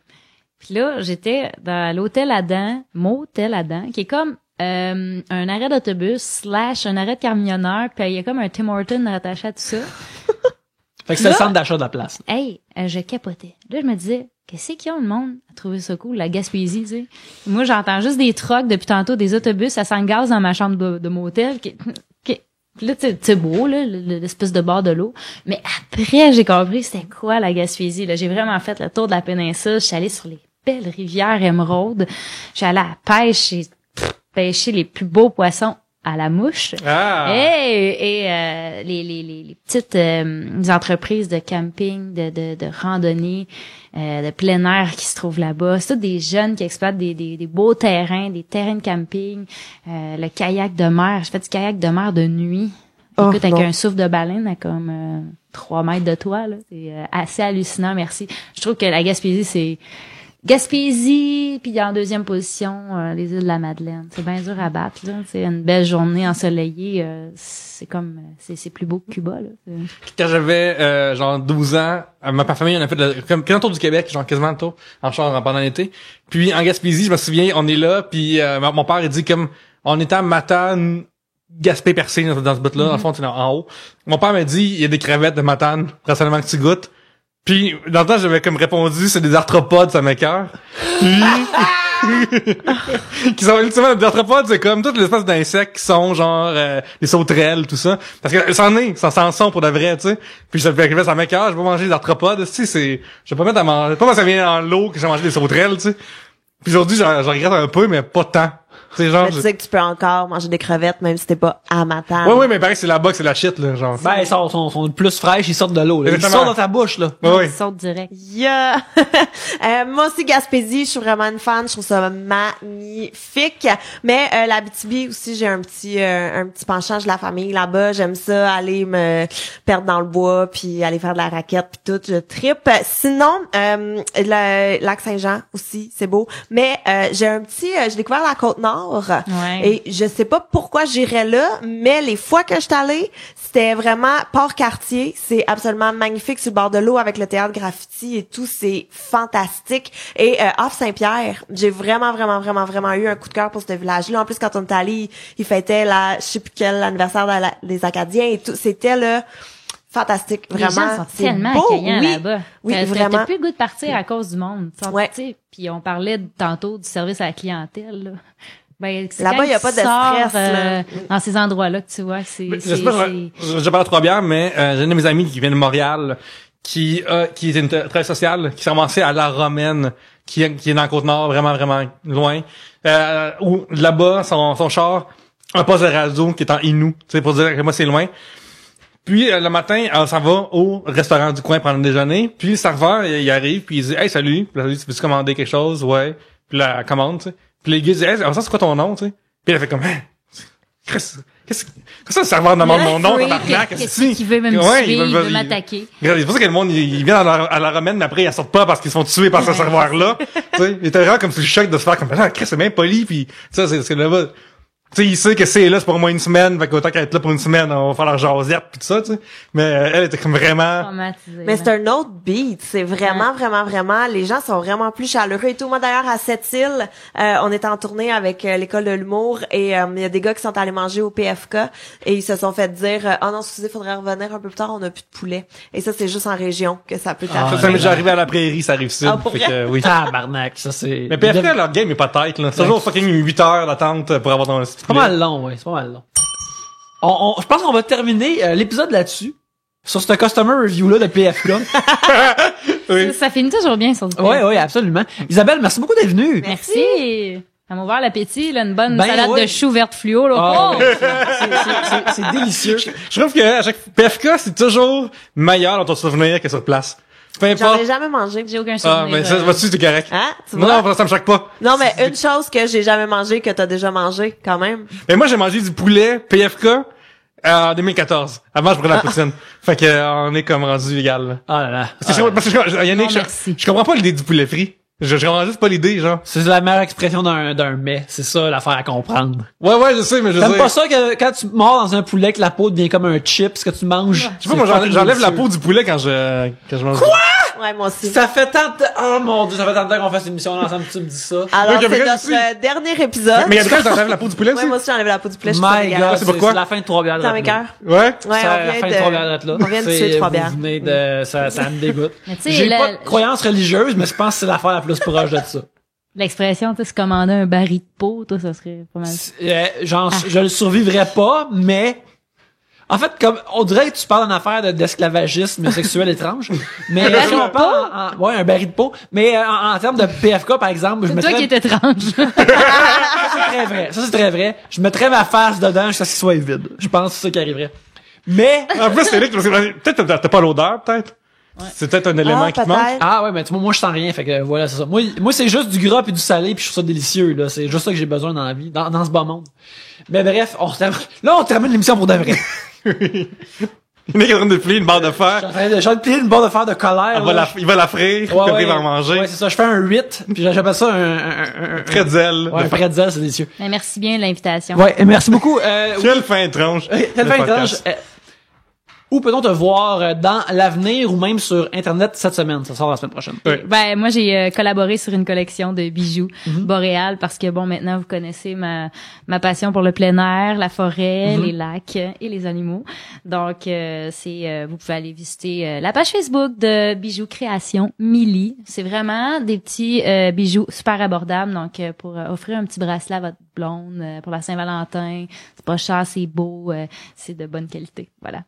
Puis là, j'étais dans l'hôtel Adam, Motel Adam, qui est comme un arrêt d'autobus / un arrêt de camionneur, puis il y a comme un Tim Hortons rattaché à tout ça. Fait que c'est le Là- centre d'achat de la place. Hey, je capotais. Là, je me disais, qu'est-ce qu'ils ont le monde à trouver ça cool, la Gaspésie, tu sais. Moi, j'entends juste des trucks depuis tantôt, des autobus, ça sent le gaz dans ma chambre de motel. Puis là, c'est beau, là, l'espèce de bord de l'eau. Mais après, j'ai compris c'était quoi la Gaspésie. Là, j'ai vraiment fait le tour de la péninsule. Je suis allée sur les belles rivières émeraudes. Je suis allée à la pêche et pêcher les plus beaux poissons à la mouche. Ah! Et les petites entreprises de camping, de randonnée, de plein air qui se trouvent là-bas. C'est tous des jeunes qui exploitent des beaux terrains, des terrains de camping, le kayak de mer. Je fais du kayak de mer de nuit. Oh, Écoute, avec non. un souffle de baleine à comme 3 mètres de toi, là. C'est assez hallucinant, merci. Je trouve que la Gaspésie, c'est Gaspésie, puis en deuxième position, les îles de la Madeleine. C'est bien dur à battre, là. C'est une belle journée ensoleillée. C'est comme, c'est plus beau que Cuba, là. Quand j'avais genre 12 ans, ma famille on a fait comme un tour du Québec, genre quasiment le tour en char pendant l'été. Puis en Gaspésie, je me souviens, on est là, puis mon père il dit comme on était à Matane, Gaspé percé dans ce bout-là, dans le fond, c'est en haut. Mon père m'a dit il y a des crevettes de Matane, personnellement que tu goûtes. Puis dans le temps j'avais comme répondu c'est des arthropodes, ça m'écoeure. Puis qui sont ultimement des arthropodes, c'est comme toutes les espèces d'insectes qui sont genre les sauterelles, tout ça. Parce que ça s'en sont pour de vrai, tu sais. Puis ça m'écoeure, je vais manger des arthropodes, tu sais, je vais pas mettre à manger. Pas moi ça vient dans l'eau que j'ai mangé des sauterelles, tu sais. Puis aujourd'hui, j'en regrette un peu, mais pas tant. C'est genre. Mais tu sais que tu peux encore manger des crevettes, même si t'es pas à ma table. Ouais, mais pareil, c'est là-bas que c'est la shit, là, genre. Ben, ils sont plus fraîches, ils sortent de l'eau, là. Ils Exactement. sortent dans ta bouche, là. Ouais. Ils sautent direct. Yeah! Moi aussi, Gaspésie, je suis vraiment une fan. Je trouve ça magnifique. Mais l'Abitibi aussi, j'ai un petit penchant. J'ai la famille là-bas. J'aime ça, aller me perdre dans le bois, puis aller faire de la raquette, puis tout. Je trippe. Sinon, le lac Saint-Jean aussi, c'est beau. Mais j'ai découvert la Côte-Nord. Ouais. Et je sais pas pourquoi j'irais là, mais les fois que je suis allée, c'était vraiment Port-Cartier. C'est absolument magnifique sur le bord de l'eau avec le théâtre graffiti et tout. C'est fantastique. Et Havre-Saint-Pierre, j'ai vraiment eu un coup de cœur pour ce village-là. En plus, quand on est allé, il fêtait je sais plus quel anniversaire des Acadiens et tout. C'était là fantastique, vraiment. Les gens sont c'est tellement beau, accueillants oui. là-bas. Oui, T'as vraiment. plus le goût de partir à cause du monde. Ouais. Tu sais, puis on parlait tantôt du service à la clientèle, là. Ben, c'est Là-bas, quand il y a tu pas de sors, stress, là. dans ces endroits-là que tu vois, Je sais pas, j'ai parlé à Trois-Bières, mais j'ai un de mes amis qui vient de Montréal, qui est une très sociale, qui s'est ramassé à La Romaine, qui est dans la Côte-Nord, vraiment loin. Où là-bas, son char, un poste de radio qui est en Inou, tu sais, pour dire que moi c'est loin. Puis le matin, on s'en va au restaurant du coin prendre un déjeuner. Puis le serveur, il arrive, puis il dit « Hey, salut! » Puis là, tu veux-tu commander quelque chose? Ouais. Puis là, elle commande, tu sais. Puis les gars disent « Hey, ça, c'est quoi ton nom? » tu sais. Puis elle fait comme « Qu'est-ce que ça, le serveur demande mon nom? Qu'est-ce qu'il veut me tuer? Il veut m'attaquer. » C'est pour ça que le monde, il vient à la Romaine, mais après, ils sortent pas parce qu'ils se font tuer par ce serveur-là. Tu sais, il était vraiment comme sur le choc de se faire comme « Ah, c'est bien poli. » Puis ça, c'est là-bas. Tu sais, il sait que c'est là, c'est pour au moins une semaine, fait qu'autant qu'elle est là pour une semaine, on va faire leur jasette pis tout ça, tu sais. Mais elle était comme vraiment... Traumatisée, Mais c'est un autre beat. C'est vraiment, les gens sont vraiment plus chaleureux et tout. Moi, d'ailleurs, à Sept-Îles, on était en tournée avec l'école de l'humour et il y a des gars qui sont allés manger au PFK et ils se sont fait dire « Oh non, excusez, faudrait revenir un peu plus tard, on n'a plus de poulet. » Et ça, c'est juste en région que ça peut t'arriver. Ça m'est déjà arrivé à la prairie, ça arrive sud. pour Fait que, oui. Tabarnak, ça c'est... Mais PFK, leur game est pas tête, là. C'est toujours fucking 8 heures d'attente pour avoir ton... C'est pas mal long, ouais, c'est pas mal long. Je pense qu'on va terminer l'épisode là-dessus. Sur ce customer review-là de PFK. Oui. Ça finit toujours bien sur le Oui, absolument. Isabelle, merci beaucoup d'être venue. Merci. Ça m'a ouvert l'appétit, là, une bonne Ben salade ouais. de choux verte fluo, là. Ah, Oh! ouais, c'est délicieux. Je trouve que à chaque PFK, c'est toujours meilleur dans ton souvenir que sur place. Peu J'en importe. ai jamais mangé. J'ai aucun Ah, souvenir. mais ça, va-tu, c'est correct. Hein? Tu Non, vois? non, ça me choque pas. Non, mais une chose que j'ai jamais mangé, que t'as déjà mangé, quand même. Mais moi, j'ai mangé du poulet PFK en 2014. Avant, je prenais la poutine. Fait que, on est comme rendu égal, là. Ah là là. Parce que Yannick, Non, merci. je comprends pas l'idée du poulet frit. Je comprends juste pas l'idée, genre. C'est la meilleure expression d'un mets. C'est ça l'affaire à comprendre. Ouais, je sais, mais je T'aimes sais. pas ça que quand tu mords dans un poulet que la peau devient comme un chip, ce que tu manges? Je sais pas, moi, j'enlève la peau du poulet quand je mange. Quoi? Ouais, moi aussi. Ça fait tant de... Oh mon dieu, ça fait tant de temps qu'on fait cette émission ensemble, tu me dis ça. Alors, Oui, c'est Gabriel notre aussi. dernier épisode. Mais Yannick, t'enlèves la peau du poulet aussi? Ouais, moi aussi, j'enlève la peau du poulet. Je trouve ça My dégueulasse. god, c'est pourquoi? c'est la fin de Trois-Bières de Dans mes cœurs. Ouais. Ouais, C'est la fin de Trois-Bières là. on vient de tuer Trois-Bières. Vous venez de... Ça me dégoûte. Mais tu sais, J'ai la- pas de croyance religieuse, mais je pense que c'est l'affaire la plus proche de ça. L'expression, tu sais, se commander un baril de peau, toi, ça serait pas mal. Je le survivrais pas, mais... En fait, comme on dirait que tu parles d'une affaire d'esclavagisme sexuel étrange, mais si on parle ouais, un baril de peau, mais en termes de PFK par exemple, je C'est toi mettrais qui es étrange. c'est très vrai. Ça c'est très vrai. Je mettrais ma face dedans jusqu'à ce qu'il soit vide. Je pense que c'est ça qui arriverait. Mais En plus, c'est parce que peut-être t'as pas l'odeur, peut-être. C'est peut-être un élément qui te manque. peut-être. ah ouais, mais tu vois, moi je sens rien, fait que voilà, c'est ça. Moi c'est juste du gras puis du salé puis je trouve ça délicieux là, c'est juste ça que j'ai besoin dans la vie, dans ce bas monde. Mais bref, on termine l'émission pour de vrai. Il est en train de plier une barre de fer. Je suis en train de plier une barre de fer de colère. là. Il va la frire, Ouais, puis ouais. il va en manger. Ouais, c'est ça, je fais un 8 puis j'appelle ça un Pretzel. ouais, un pretzel, c'est délicieux. Mais merci bien de l'invitation. Ouais, et merci beaucoup. Quelle fin étrange. Quelle fin étrange. Où peut-on te voir dans l'avenir ou même sur Internet cette semaine? Ça sort la semaine prochaine. Ouais. Ben moi j'ai collaboré sur une collection de bijoux boréales parce que bon maintenant vous connaissez ma passion pour le plein air, la forêt, les lacs et les animaux. Donc vous pouvez aller visiter la page Facebook de Bijoux Création Milly. C'est vraiment des petits bijoux super abordables donc pour offrir un petit bracelet à votre blonde pour la Saint-Valentin. C'est pas cher, c'est beau, c'est de bonne qualité. Voilà.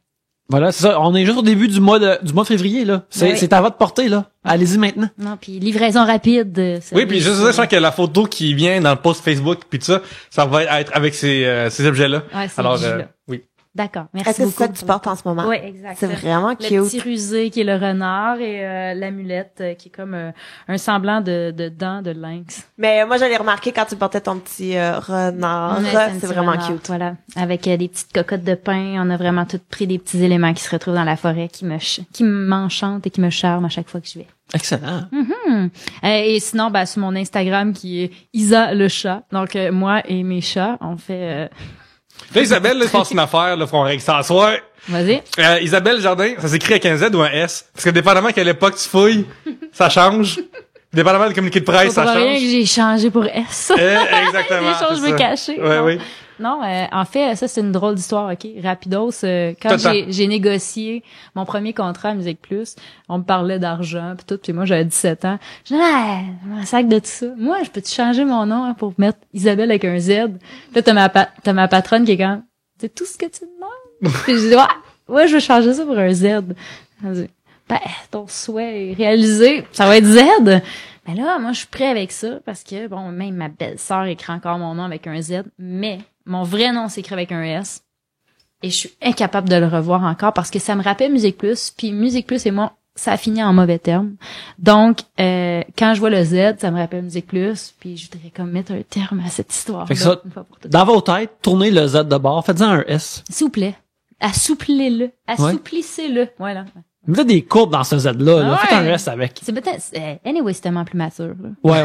Voilà, c'est ça. On est juste au début du mois de février, là. C'est à votre portée, là. Allez-y maintenant. Non, puis livraison rapide. Oui, puis je sens que la photo qui vient dans le post Facebook puis tout ça va être avec ces objets-là. Ouais, c'est alors bijou-là. oui. D'accord, merci Est-ce que beaucoup. c'est ça que tu portes en ce moment? Oui, exact. C'est vraiment Le cute. petit rusé qui est le renard et l'amulette qui est comme un semblant de dents de lynx. Mais moi, j'allais remarquer quand tu portais ton petit renard. Ouais, un C'est petit vraiment renard, cute. Voilà, avec des petites cocottes de pain. On a vraiment tout pris des petits éléments qui se retrouvent dans la forêt qui m'enchantent et qui me charment à chaque fois que je vais. Excellent. Et sinon, sur mon Instagram qui est Isa le chat. Donc moi et mes chats, on fait. Là, Isabelle, là, se passe une affaire, là, faut que ça soit. Vas-y. Isabelle Jardin, ça s'écrit avec un Z ou un S? Parce que dépendamment à quelle époque tu fouilles, ça change. Dépendamment du communiqué de presse, ça Pas pour rien que change. j'ai changé pour S. Exactement. Les choses, je c'est veux ça. cacher. Ouais, Non. oui. Non, en fait, ça, c'est une drôle d'histoire, OK? Rapidos, quand T'attends. j'ai négocié mon premier contrat à Musique Plus, on me parlait d'argent pis tout, puis moi, j'avais 17 ans. Je disais, un sac de tout ça. Moi, je peux-tu changer mon nom pour mettre Isabelle avec un Z? Là, t'as ma patronne qui est comme, c'est tout ce que tu demandes? Puis je dis, ouais, je veux changer ça pour un Z. Elle dit, ton souhait est réalisé, ça va être Z. Ben là, moi, je suis prêt avec ça parce que, bon, même ma belle-sœur écrit encore mon nom avec un Z, mais mon vrai nom s'écrit avec un S. Et je suis incapable de le revoir encore parce que ça me rappelle Musique Plus, puis Musique Plus et moi, ça a fini en mauvais termes. Donc, quand je vois le Z, ça me rappelle Musique Plus, puis je voudrais comme mettre un terme à cette histoire. Fait que ça, dans vos têtes, tournez le Z de bord, faites-en un S. S'il vous plaît, assouplez-le, assouplissez-le. Voilà. Mettez des courbes dans ce Z-là, là. Ouais. Faites un S avec. C'est peut-être, anyway, c'est tellement plus mature, là. Ouais.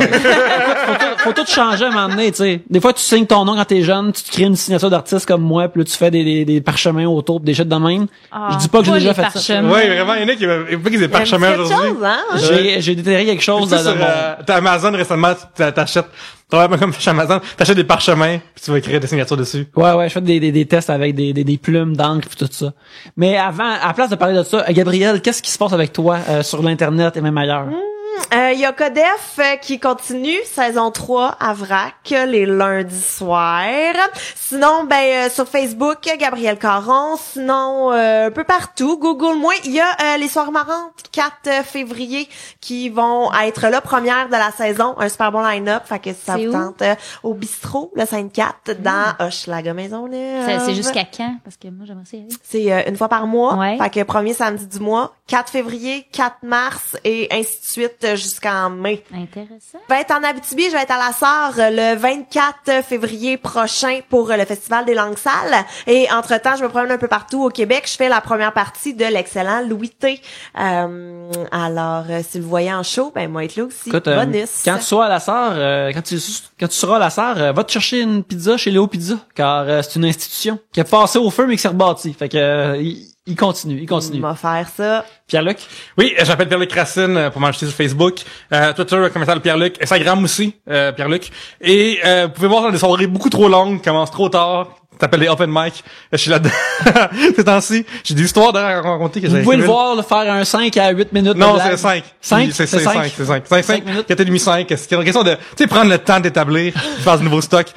faut tout changer à un moment donné, tu sais. Des fois, tu signes ton nom quand t'es jeune, tu te crées une signature d'artiste comme moi, puis là, tu fais des parchemins autour, pis des shit de même. Je dis pas que j'ai déjà fait ça. Oui, vraiment, il y en a qui veulent pas qu'ils aient parchemin quelque aujourd'hui. chose, hein? J'ai déterré quelque chose Tu sais, dans sur mon... t'as Amazon récemment, t'achètes, comme chez Amazon, t'achètes des parchemins, puis tu vas écrire des signatures dessus. Ouais, je fais des tests avec des plumes d'encre pis tout ça. Mais avant, à la place de parler de ça, Gabrielle, qu'est-ce qui se passe avec toi sur l'internet et même ailleurs? Il y a Codef qui continue, saison 3 à Vrac, les lundis soirs. Sinon, sur Facebook, Gabrielle Caron. Sinon, un peu partout, Google-moi. Il y a les Soirs marrantes, 4 février, qui vont être là, première de la saison. Un super bon line-up, fait que si ça C'est vous où? tente, au bistrot, le Sainte-4, dans Hochelaga Maisonneuve. C'est jusqu'à quand? Parce que moi, j'aimerais ça y aller. C'est une fois par mois. Ouais. Fait que premier samedi du mois, 4 février, 4 mars et ainsi de suite jusqu'en mai. Intéressant. Je vais être en Abitibi, je vais être à la Sarre le 24 février prochain pour le Festival des langues sales. Et entre-temps, je me promène un peu partout au Québec. Je fais la première partie de l'excellent Louis T. Alors, si vous le voyez en show, moi être là aussi. Écoute, Bonus. quand tu seras à la Sarre, quand tu seras à la Sarre, va te chercher une pizza chez Léo Pizza, car c'est une institution qui a passé au feu mais qui s'est rebâtie. Fait que il continue. On va faire ça. Pierre-Luc? Oui, j'appelle Pierre-Luc Racine pour m'ajouter sur Facebook, Twitter, commentaire Pierre-Luc, Instagram aussi, Pierre-Luc. Et vous pouvez voir dans des soirées beaucoup trop longues, commencent trop tard. Ça s'appelle les open mic. Je suis là-dedans. Ces temps-ci, j'ai des histoires à raconter que Vous j'ai pouvez le voir, le faire un 5 à 8 minutes de Non, blague. c'est 5. 5? C'est 5. C'est 5. 5 minutes. 4,5, 5. C'est une question de, tu sais, prendre le temps d'établir, faire du nouveau stock.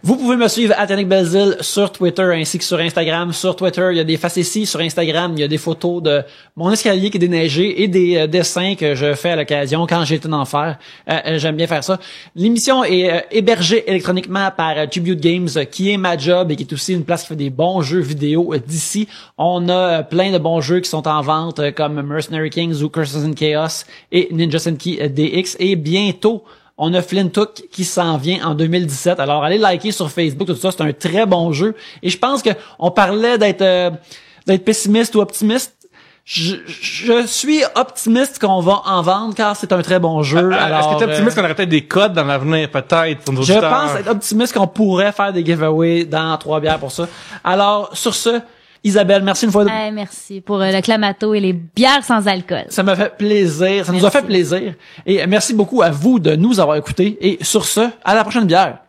Vous pouvez me suivre à Yannick Belzile sur Twitter ainsi que sur Instagram. Sur Twitter, il y a des facéties. Sur Instagram, il y a des photos de mon escalier qui est déneigé et des dessins que je fais à l'occasion quand j'ai été en enfer. J'aime bien faire ça. L'émission est hébergée électroniquement par Tribute Games, qui est ma job et qui est aussi une place qui fait des bons jeux vidéo d'ici. On a plein de bons jeux qui sont en vente comme Mercenary Kings ou Curses and Chaos et Ninja Senki DX. Et bientôt, on a Flintook qui s'en vient en 2017. Alors, allez liker sur Facebook, tout ça. C'est un très bon jeu. Et je pense que on parlait d'être pessimiste ou optimiste. Je suis optimiste qu'on va en vendre car c'est un très bon jeu. Alors, est-ce que t'es optimiste qu'on aurait peut-être des codes dans l'avenir, peut-être, pour nos je auditeurs? pense être optimiste qu'on pourrait faire des giveaways dans 3 bières pour ça. Alors, sur ce, Isabelle, merci une fois de... Merci pour le clamato et les bières sans alcool. Ça m'a fait plaisir. Ça nous a Merci. fait plaisir. Et merci beaucoup à vous de nous avoir écoutés. Et sur ce, à la prochaine bière.